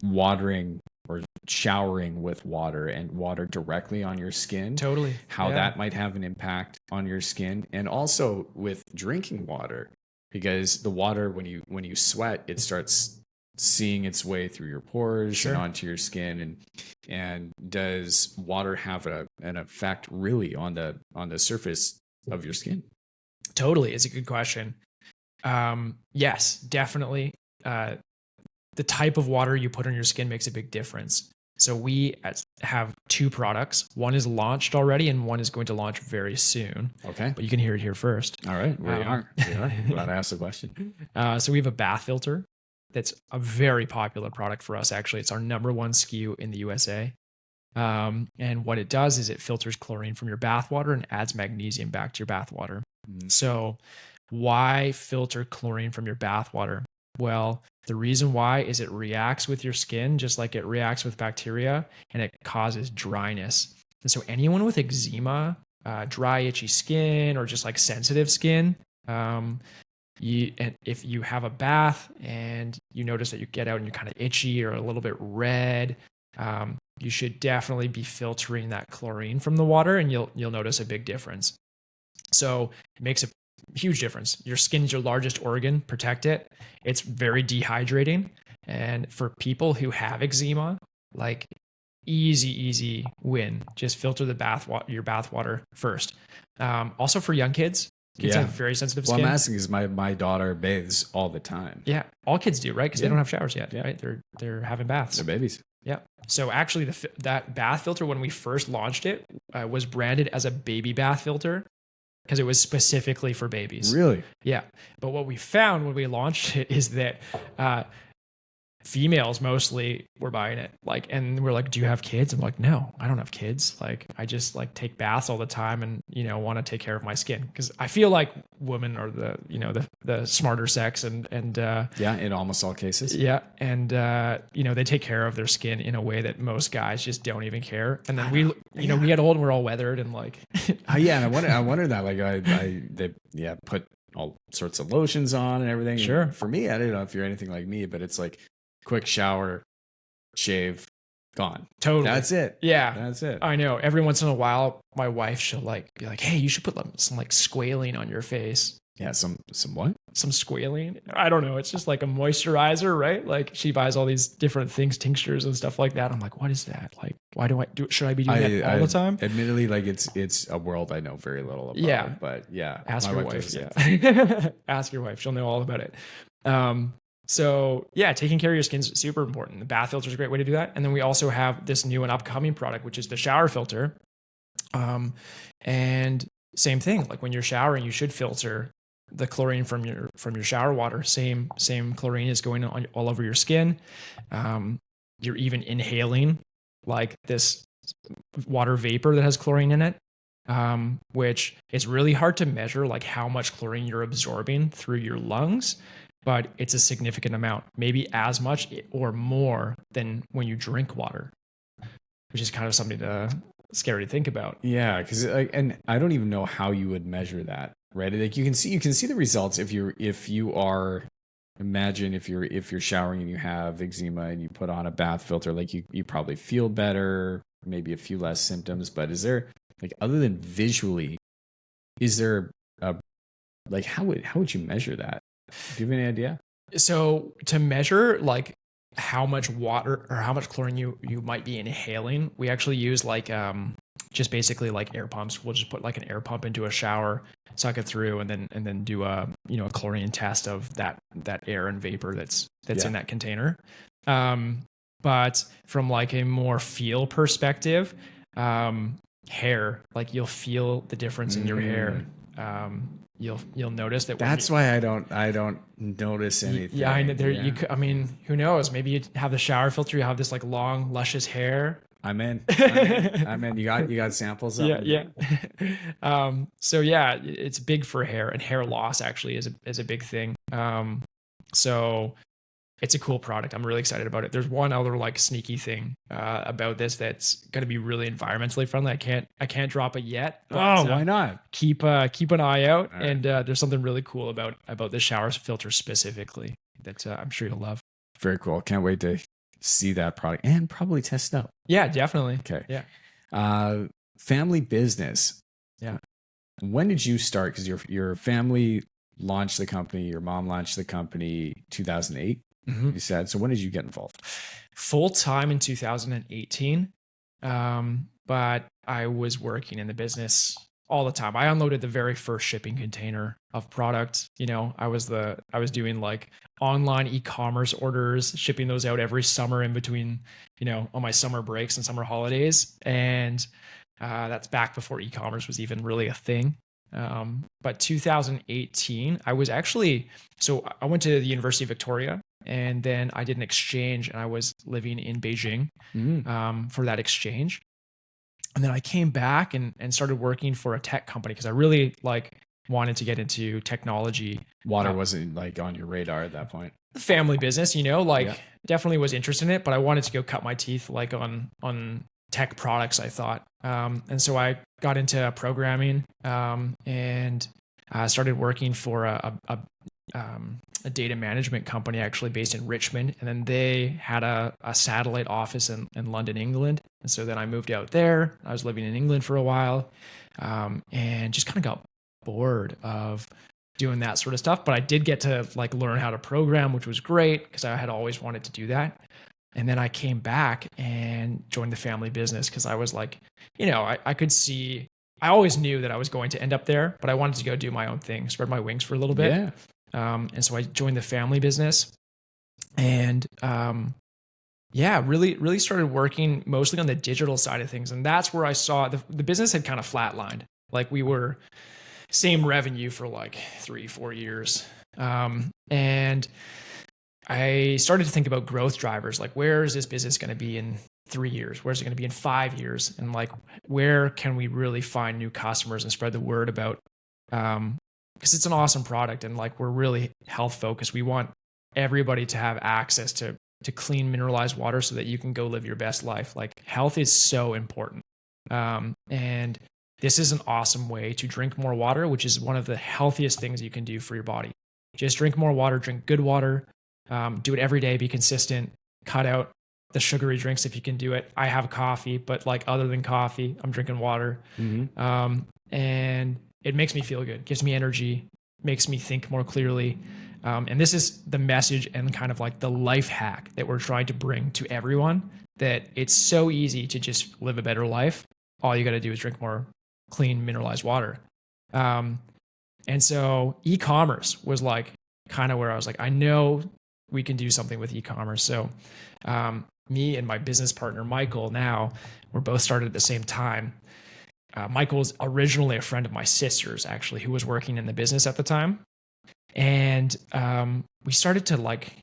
watering or showering with water, and water directly on your skin. Totally. How that might have an impact on your skin, and also with drinking water, because the water, when you sweat, it starts seeing its way through your pores and onto your skin, and does water have an effect really on the surface of your skin? Totally. It's a good question. Yes, definitely. The type of water you put on your skin makes a big difference. So we have two products. One is launched already, and one is going to launch very soon. Okay. But you can hear it here first. All right. We are. Glad I asked the question. So we have a bath filter that's a very popular product for us. Actually, it's our number one SKU in the USA. And what it does is it filters chlorine from your bath water and adds magnesium back to your bath water. So why filter chlorine from your bath water? Well, the reason why is it reacts with your skin just like it reacts with bacteria, and it causes dryness. And so anyone with eczema, dry, itchy skin, or just like sensitive skin, and if you have a bath and you notice that you get out and you're kind of itchy or a little bit red, you should definitely be filtering that chlorine from the water, and you'll notice a big difference. So it makes a huge difference. Your skin is your largest organ. Protect it. It's very dehydrating. And for people who have eczema, like, easy win. Just filter your bath water first. Also for young kids have very sensitive skin. Well, I'm asking because my daughter bathes all the time. Yeah, all kids do, right? Because they don't have showers yet, right? They're having baths. They're babies. Yeah. So actually, that bath filter, when we first launched it, was branded as a baby bath filter, because it was specifically for babies. Really? Yeah. But what we found when we launched it is that females mostly were buying it. Like, and we're like, do you have kids? I'm like, no, I don't have kids. Like, I just like take baths all the time, and, want to take care of my skin, because I feel like women are the smarter sex, and in almost all cases. Yeah. And, they take care of their skin in a way that most guys just don't even care. And then we get old and we're all weathered and like, yeah. And I wonder that, like, they put all sorts of lotions on and everything. Sure. And for me, I don't know if you're anything like me, but it's like quick shower, shave, gone. Totally. That's it. Yeah. That's it. I know. Every once in a while, my wife, she'll be like, hey, you should put some like squalene on your face. Yeah. Some what? Some squalene. I don't know. It's just like a moisturizer, right? Like, she buys all these different things, tinctures and stuff like that. I'm like, what is that? Like, why do I do it? Should I be doing that all the time? Admittedly, like, it's a world I know very little about. Yeah. But yeah. Ask your wife. Yeah. Ask your wife. She'll know all about it. So yeah, taking care of your skin is super important. The bath filter is a great way to do that. And then we also have this new and upcoming product, which is the shower filter. And same thing, like when you're showering, you should filter the chlorine from your shower water. Same chlorine is going on all over your skin. You're even inhaling like this water vapor that has chlorine in it, which is really hard to measure, like how much chlorine you're absorbing through your lungs. But it's a significant amount, maybe as much or more than when you drink water, which is kind of something scary to think about. Yeah, because and I don't even know how you would measure that, right? Like, you can see the results if you're showering and you have eczema and you put on a bath filter, like you probably feel better, maybe a few less symptoms. But is there, like, other than visually, is there like how would you measure that? Do you have any idea? So to measure like how much water or how much chlorine you might be inhaling, we actually use like just basically like air pumps. We'll just put like an air pump into a shower, suck it through, and then do a a chlorine test of that air and vapor that's in that container. But from like a more feel perspective, hair, like you'll feel the difference in your hair. You'll notice that. That's why I don't notice anything. Yeah, I know. I mean, who knows? Maybe you have the shower filter. You have this like long, luscious hair. I'm in. You got samples of Yeah. So yeah, it's big for hair, and hair loss actually is a big thing. So it's a cool product. I'm really excited about it. There's one other like sneaky thing about this that's going to be really environmentally friendly. I can't drop it yet. But, why not? Keep an eye out. Right. And there's something really cool about the shower filter specifically that I'm sure you'll love. Very cool. Can't wait to see that product and probably test it out. Yeah, definitely. Okay. Yeah. Family business. Yeah. When did you start? Because your family launched the company. Your mom launched the company 2008. Mm-hmm. You said. So when did you get involved? Full time in 2018. But I was working in the business all the time. I unloaded the very first shipping container of product. I was doing like online e-commerce orders, shipping those out every summer in between, on my summer breaks and summer holidays. And that's back before e-commerce was even really a thing. But 2018, I went to the University of Victoria, and then I did an exchange, and I was living in Beijing for that exchange. And then I came back and started working for a tech company because I really wanted to get into technology. Water wasn't like on your radar at that point. Family business, definitely was interested in it, but I wanted to go cut my teeth like on tech products, I thought. And so I got into programming and started working for a data management company actually based in Richmond. And then they had a satellite office in London, England. And so then I moved out there. I was living in England for a while and just kind of got bored of doing that sort of stuff. But I did get to learn how to program, which was great because I had always wanted to do that. And then I came back and joined the family business because I was I could see, I always knew that I was going to end up there, but I wanted to go do my own thing, spread my wings for a little bit. Yeah. And so I joined the family business and, really started working mostly on the digital side of things. And that's where I saw the business had kind of flatlined. We were same revenue for 3-4 years. And I started to think about growth drivers. Where is this business going to be in 3 years? Where's it going to be in 5 years? And where can we really find new customers and spread the word about, because it's an awesome product and we're really health focused. We want everybody to have access to clean mineralized water so that you can go live your best life. Health is so important. And this is an awesome way to drink more water, which is one of the healthiest things you can do for your body. Just drink more water, drink good water, do it every day, be consistent, cut out the sugary drinks if you can do it. I have coffee, but other than coffee, I'm drinking water. Mm-hmm. And it makes me feel good, gives me energy, makes me think more clearly. And this is the message and kind of the life hack that we're trying to bring to everyone, that it's so easy to just live a better life. All you got to do is drink more clean mineralized water. And so e-commerce was kind of where I was I know we can do something with e-commerce. So me and my business partner, Michael, now we're both started at the same time. Michael was originally a friend of my sister's, actually, who was working in the business at the time. And we started to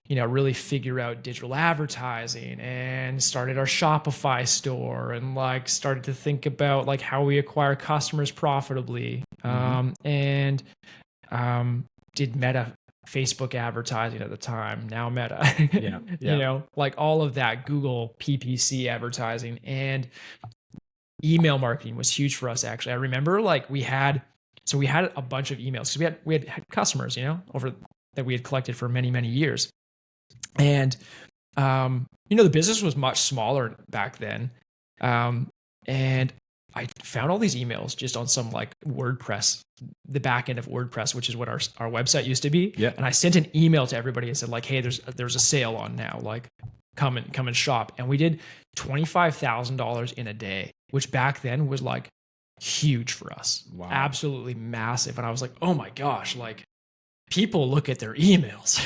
really figure out digital advertising and started our Shopify store and started to think about how we acquire customers profitably. And did Meta Facebook advertising at the time, now Meta. Yeah. All of that, Google PPC advertising, and email marketing was huge for us. Actually, I remember we had a bunch of emails because we had customers, over that we had collected for many, many years. And, the business was much smaller back then. And I found all these emails just on some WordPress, the back end of WordPress, which is what our website used to be. Yeah. And I sent an email to everybody and said hey, there's a sale on now, come and shop. And we did $25,000 in a day which back then was like huge for us. Wow. Absolutely massive. And I was like, oh my gosh, like people look at their emails.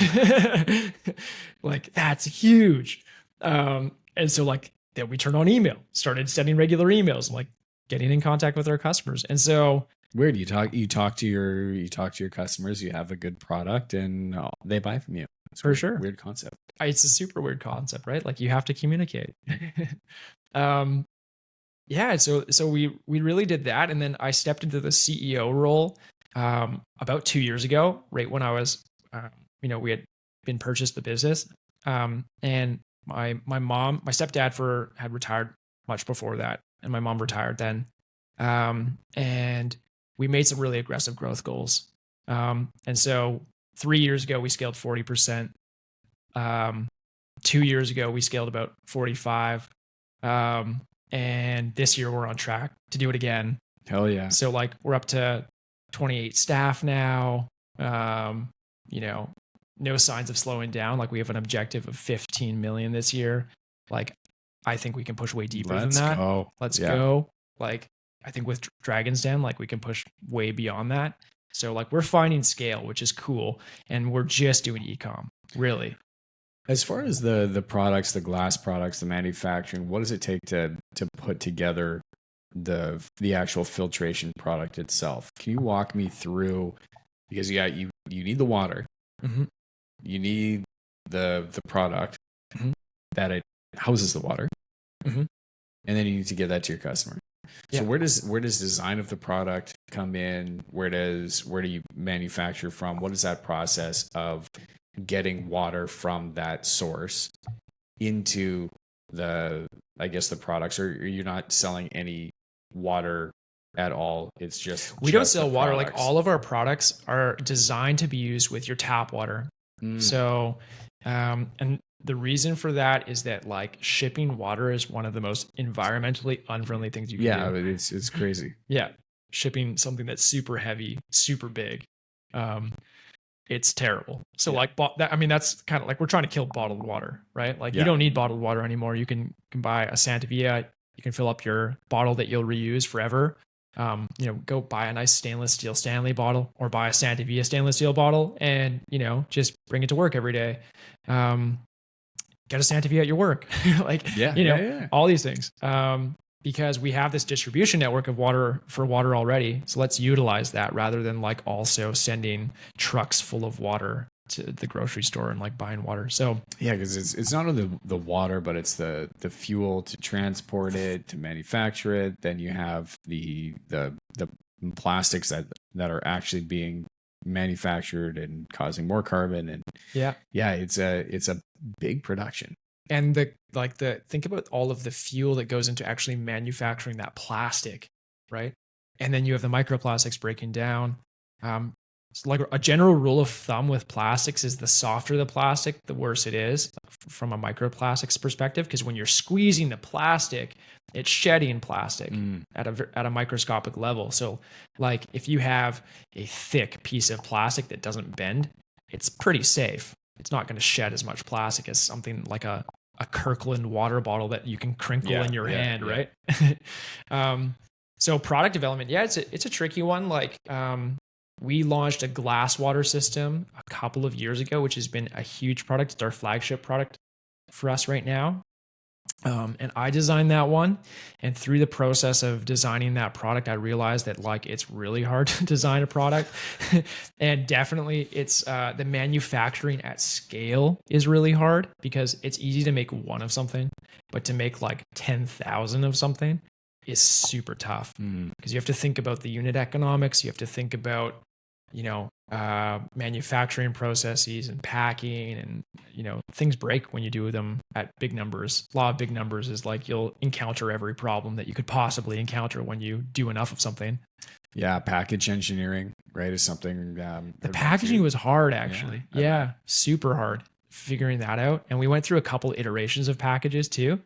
Like that's huge. And so like then we turned on email, started sending regular emails, like getting in contact with our customers. And so weird, you talk to your customers, you have a good product and they buy from you. It's for sure. Weird concept. It's a super weird concept, right? Like you have to communicate. Yeah, so we really did that, and then I stepped into the CEO role about 2 years ago, right when I was, we had been purchased the business, and my stepdad had retired much before that, and my mom retired then, and we made some really aggressive growth goals, and so 3 years ago we scaled 40%. 2 years ago we scaled about 45. And this year we're on track to do it again. Hell yeah. So like we're up to 28 staff now. No signs of slowing down. Like we have an objective of 15 million this year. Like I think we can push way deeper than that. Let's go. Like I think with Dragon's Den, like we can push way beyond that. So like we're finding scale, which is cool. And we're just doing e-com, really. As far as the products, the glass products, the manufacturing, what does it take to put together the actual filtration product itself? Can you walk me through, because you need the water, mm-hmm. you need the product mm-hmm. that it houses the water, mm-hmm. and then you need to get that to your customer. Yeah. So where does design of the product come in? Where do you manufacture from? What is that process of getting water from that source into the products, or you're not selling any water at all? It's just we don't sell water. Like all of our products are designed to be used with your tap water. So and the reason for that is that like shipping water is one of the most environmentally unfriendly things you can do. It's crazy. Yeah, shipping something that's super heavy, super big, it's terrible. So like that's kind of like we're trying to kill bottled water, right? Like you don't need bottled water anymore. You can buy a Santevia. You can fill up your bottle that you'll reuse forever. Go buy a nice stainless steel Stanley bottle or buy a Santevia stainless steel bottle and, just bring it to work every day. Get a Santevia at your work. All these things. Because we have this distribution network of water already. So let's utilize that rather than like also sending trucks full of water to the grocery store and like buying water. So yeah, because it's not only the water, but it's the fuel to transport it, to manufacture it. Then you have the plastics that are actually being manufactured and causing more carbon. And it's a big production. And think about all of the fuel that goes into actually manufacturing that plastic, right? And then you have the microplastics breaking down. So like a general rule of thumb with plastics is the softer the plastic, the worse it is from a microplastics perspective. Because when you're squeezing the plastic, it's shedding plastic at a microscopic level. So like if you have a thick piece of plastic that doesn't bend, it's pretty safe. It's not going to shed as much plastic as something like a Kirkland water bottle that you can crinkle in your hand, right? So product development, it's a tricky one. Like we launched a glass water system a couple of years ago, which has been a huge product. It's our flagship product for us right now. And I designed that one. And through the process of designing that product, I realized that like it's really hard to design a product. And definitely it's the manufacturing at scale is really hard because it's easy to make one of something, but to make like 10,000 of something is super tough because you have to think about the unit economics. You have to think about, manufacturing processes and packing, and things break when you do them at big numbers. Law of big numbers is like you'll encounter every problem that you could possibly encounter when you do enough of something. Yeah, package engineering, right, is something. The packaging was hard, actually. Yeah, super hard figuring that out. And we went through a couple iterations of packages too.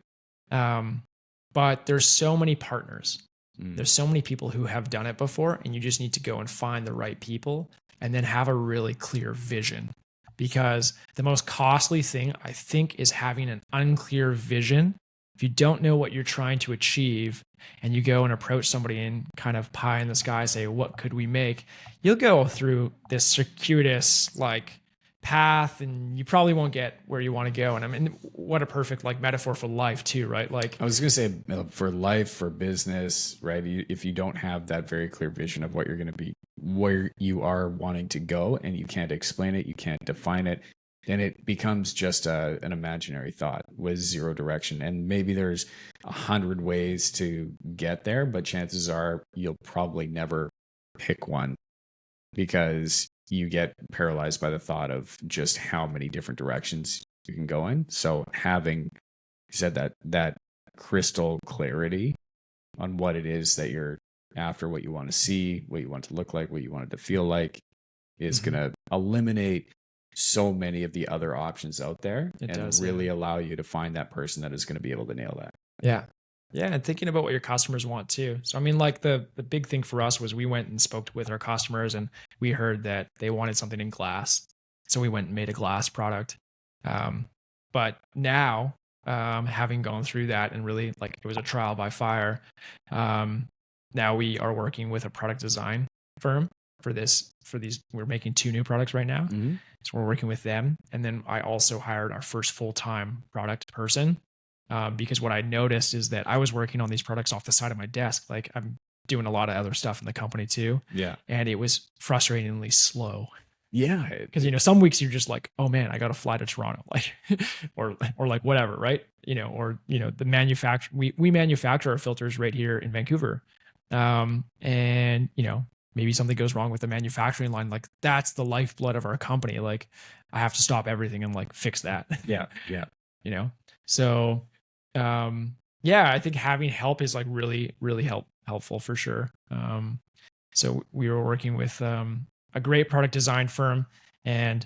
But there's so many partners. There's so many people who have done it before, and you just need to go and find the right people and then have a really clear vision. Because the most costly thing, I think, is having an unclear vision if you don't know what you're trying to achieve and you go and approach somebody and kind of pie in the sky, say, what could we make? You'll go through this circuitous like path and you probably won't get where you want to go. And I mean, what a perfect like metaphor for life too, right? Like I was going to say for life, for business, right? If you don't have that very clear vision of what you're going to be, where you are wanting to go, and you can't explain it, you can't define it, then it becomes just an imaginary thought with zero direction. And maybe there's 100 ways to get there, but chances are you'll probably never pick one because you get paralyzed by the thought of just how many different directions you can go in. So having said that crystal clarity on what it is that you're after, what you want to see, what you want it to look like, what you want it to feel like, is going to eliminate so many of the other options out there really allow you to find that person that is going to be able to nail that. Yeah. Yeah. And thinking about what your customers want too. So, I mean, like the big thing for us was we went and spoke with our customers and we heard that they wanted something in glass. So we went and made a glass product. But now, having gone through that and really like it was a trial by fire, now we are working with a product design firm for these. We're making 2 new products right now. Mm-hmm. So we're working with them. And then I also hired our first full-time product person because what I noticed is that I was working on these products off the side of my desk. Like I'm doing a lot of other stuff in the company too. Yeah. And it was frustratingly slow. Yeah. Because, some weeks you're just like, oh man, I got to fly to Toronto, like, or like whatever, right? Or, the manufacture, we manufacture our filters right here in Vancouver. And, maybe something goes wrong with the manufacturing line. Like that's the lifeblood of our company. Like I have to stop everything and like fix that. Yeah. Yeah. So, I think having help is like really, really helpful for sure. So we were working with, a great product design firm and,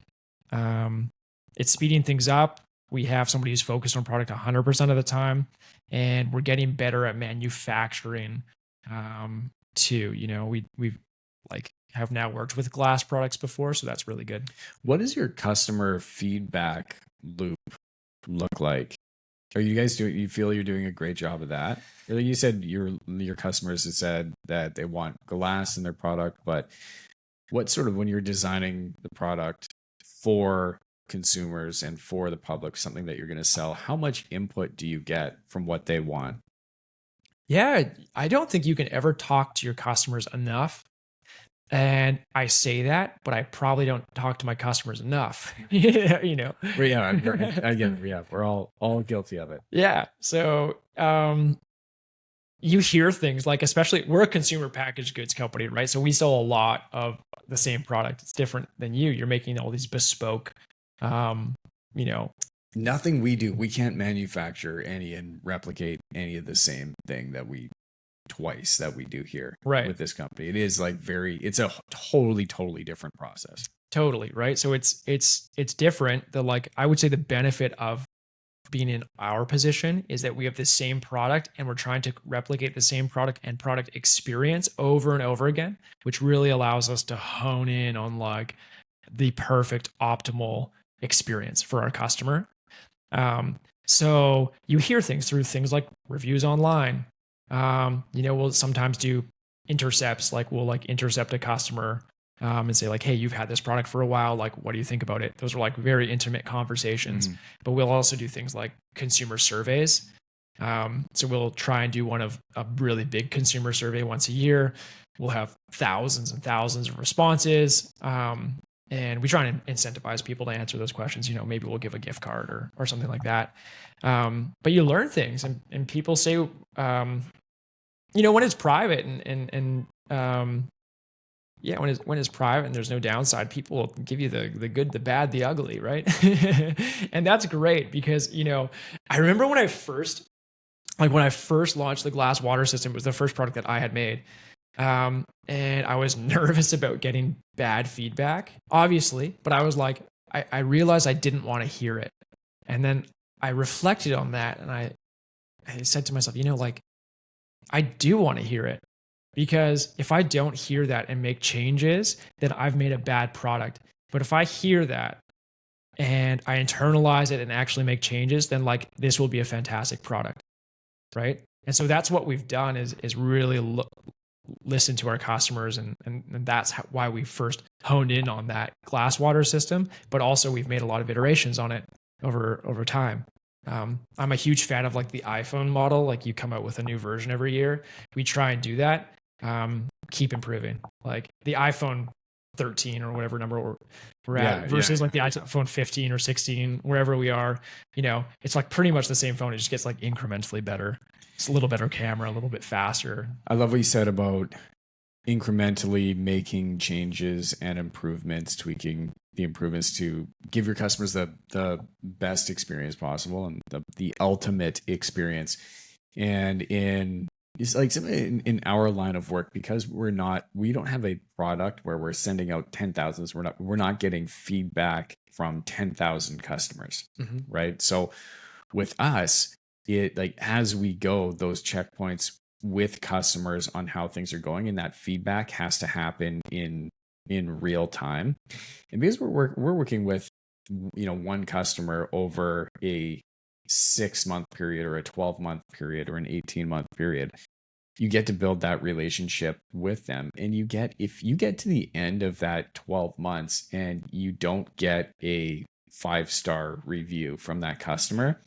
it's speeding things up. We have somebody who's focused on product 100% of the time and we're getting better at manufacturing, too. We've like have now worked with glass products before, so that's really good. What does your customer feedback loop look like? Are you guys doing? You feel you're doing a great job of that? You said your customers have said that they want glass in their product, but what sort of when you're designing the product for consumers and for the public, something that you're going to sell, how much input do you get from what they want? Yeah, I don't think you can ever talk to your customers enough. And I say that, but I probably don't talk to my customers enough. Yeah, we're all guilty of it. Yeah. So you hear things like, especially we're a consumer packaged goods company, right? So we sell a lot of the same product. It's different than you. You're making all these bespoke, Nothing we do, we can't manufacture any and replicate any of the same thing that we do here with this company. It is like it's a totally different process. Totally. Right. So it's different. I would say the benefit of being in our position is that we have the same product and we're trying to replicate the same product and product experience over and over again, which really allows us to hone in on like the perfect optimal experience for our customer. So you hear things through things like reviews online. We'll sometimes do intercepts, like we'll like intercept a customer and say like, hey, you've had this product for a while. Like, what do you think about it? Those are like very intimate conversations, but we'll also do things like consumer surveys. So we'll try and do a really big consumer survey once a year. We'll have thousands and thousands of responses. And we try and incentivize people to answer those questions. Maybe we'll give a gift card or something like that. But you learn things and people say, when it's private when it's private and there's no downside, people will give you the good, the bad, the ugly, right? And that's great because, I remember when I first launched the glass water system, it was the first product that I had made. And I was nervous about getting bad feedback, obviously, but I was like, I realized I didn't want to hear it. And then I reflected on that and I said to myself, I do want to hear it because if I don't hear that and make changes, then I've made a bad product. But if I hear that and I internalize it and actually make changes, then like this will be a fantastic product. right? And so that's what we've done is really listen to our customers, and that's why we first honed in on that glass water system. But also we've made a lot of iterations on it over time. I'm a huge fan of like the iPhone model. Like you come out with a new version every year. We try and do that. Keep improving. Like the iPhone 13 or whatever number we're at versus like the iPhone 15 or 16, wherever we are, it's like pretty much the same phone. It just gets like incrementally better. It's a little better camera, a little bit faster. I love what you said about incrementally making changes and improvements, tweaking the improvements to give your customers the best experience possible and the ultimate experience. And it's like in our line of work, because we don't have a product where we're sending out 10,000s. We're not getting feedback from 10,000 customers, right? So with us, it like as we go, those checkpoints with customers on how things are going, and that feedback has to happen in real time. And because we're working with one customer over a 6-month period or a 12-month period or an 18-month period, you get to build that relationship with them. And if you get to the end of that 12 months and you don't get a 5-star review from that customer,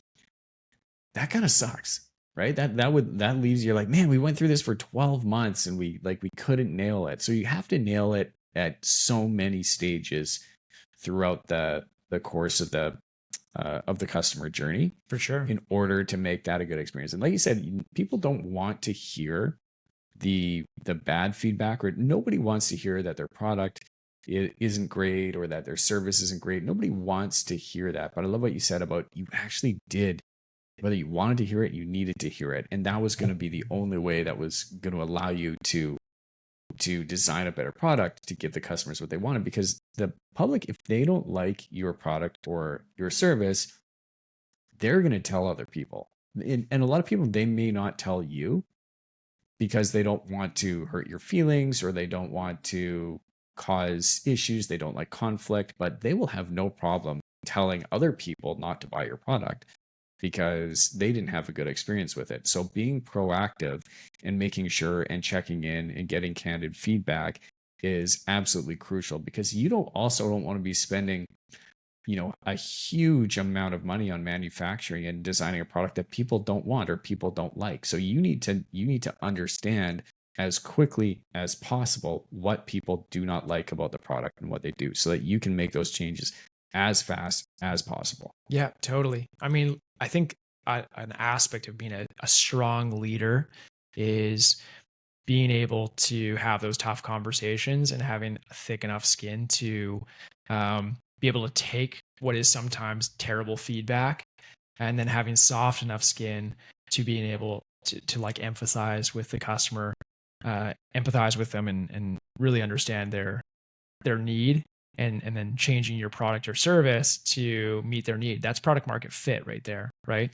that kind of sucks, right? That leaves you like, man, we went through this for 12 months and we couldn't nail it. So you have to nail it at so many stages throughout the course of the customer journey, for sure, in order to make that a good experience. And like you said, people don't want to hear the bad feedback, or nobody wants to hear that their product isn't great or that their service isn't great. Nobody wants to hear that. But I love what you said about you actually did. Whether you wanted to hear it, you needed to hear it. And that was going to be the only way that was going to allow you to design a better product to give the customers what they wanted. Because the public, if they don't like your product or your service, they're going to tell other people. And a lot of people, they may not tell you because they don't want to hurt your feelings or they don't want to cause issues. They don't like conflict, but they will have no problem telling other people not to buy your product because they didn't have a good experience with it. So being proactive and making sure and checking in and getting candid feedback is absolutely crucial, because you don't want to be spending, a huge amount of money on manufacturing and designing a product that people don't want or people don't like. So you need to understand as quickly as possible what people do not like about the product and what they do, so that you can make those changes as fast as possible. Yeah, totally. I mean, I think an aspect of being a strong leader is being able to have those tough conversations and having a thick enough skin to be able to take what is sometimes terrible feedback, and then having soft enough skin to being able to like emphasize with the customer, empathize with them, and really understand their need. And then changing your product or service to meet their need. That's product market fit right there, right?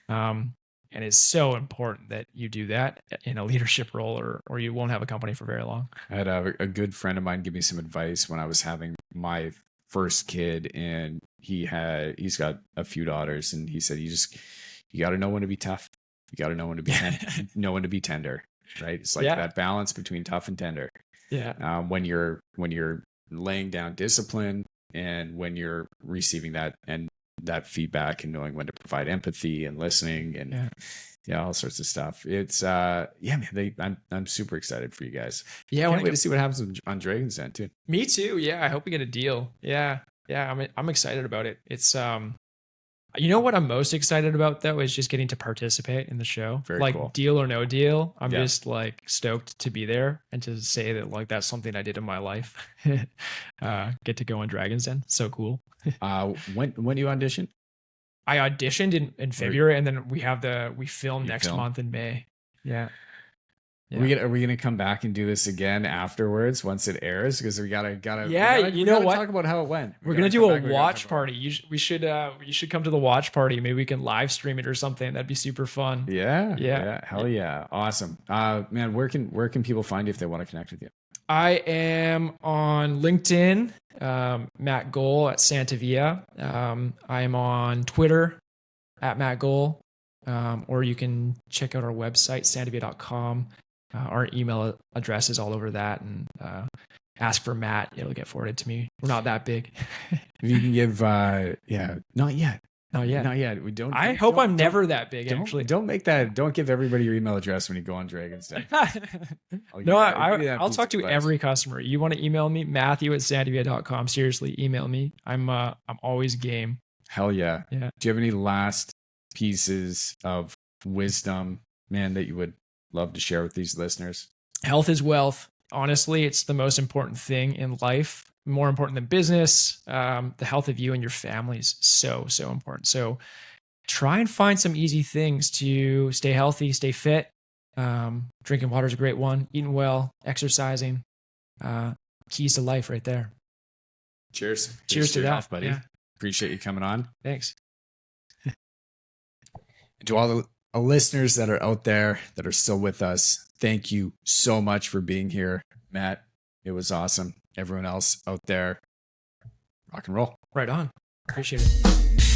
And it's so important that you do that in a leadership role, or you won't have a company for very long. I had a good friend of mine give me some advice when I was having my first kid, and he's got a few daughters, and he said, you got to know when to be tough. You got to know when to be know when to be tender, right? It's like that balance between tough and tender. Yeah. When you're laying down discipline and when you're receiving that feedback, and knowing when to provide empathy and listening and all sorts of stuff. It's man, I'm super excited for you guys. Yeah, I can't wait to see what happens on Dragon's Den too. Me too. Yeah, I hope we get a deal. Yeah, I'm excited about it. It's what I'm most excited about though is just getting to participate in the show. Very cool. Deal or no deal, I'm just like stoked to be there and to say that like that's something I did in my life. Get to go on Dragon's Den, so cool. When you audition? I auditioned in February, and then we film next month in May. Yeah. Yeah. Are we gonna come back and do this again afterwards once it airs? Because we gotta talk about how it went. We're gonna do a watch party. You should come to the watch party. Maybe we can live stream it or something. That'd be super fun. Yeah. Hell yeah. Awesome. Man, where can people find you if they want to connect with you? I am on LinkedIn, Matt Gohl at Santevia. I am on Twitter at Matt Gohl. or you can check out our website, santevia.com. Our email address is all over that, and ask for Matt. It'll get forwarded to me. We're not that big. If you can give, not yet. Not yet. Not yet. We don't. I hope I'm never that big. Actually, don't make that. Don't give everybody your email address when you go on Dragon's Den. No, I'll talk to every customer. You want to email me, Matthew@santevia.com. Seriously, email me. I'm always game. Hell yeah. Yeah. Do you have any last pieces of wisdom, man, that you would love to share with these listeners? Health is wealth. Honestly, it's the most important thing in life. More important than business. The health of you and your family is so important. So try and find some easy things to stay healthy, stay fit. Drinking water is a great one. Eating well, exercising. Keys to life right there. Cheers. Cheers to your that, health, buddy. yeah. Appreciate you coming on. Thanks. To all the listeners that are out there that are still with us, thank you so much for being here. Matt, it was awesome. Everyone else out there, rock and roll. Right on. Appreciate it.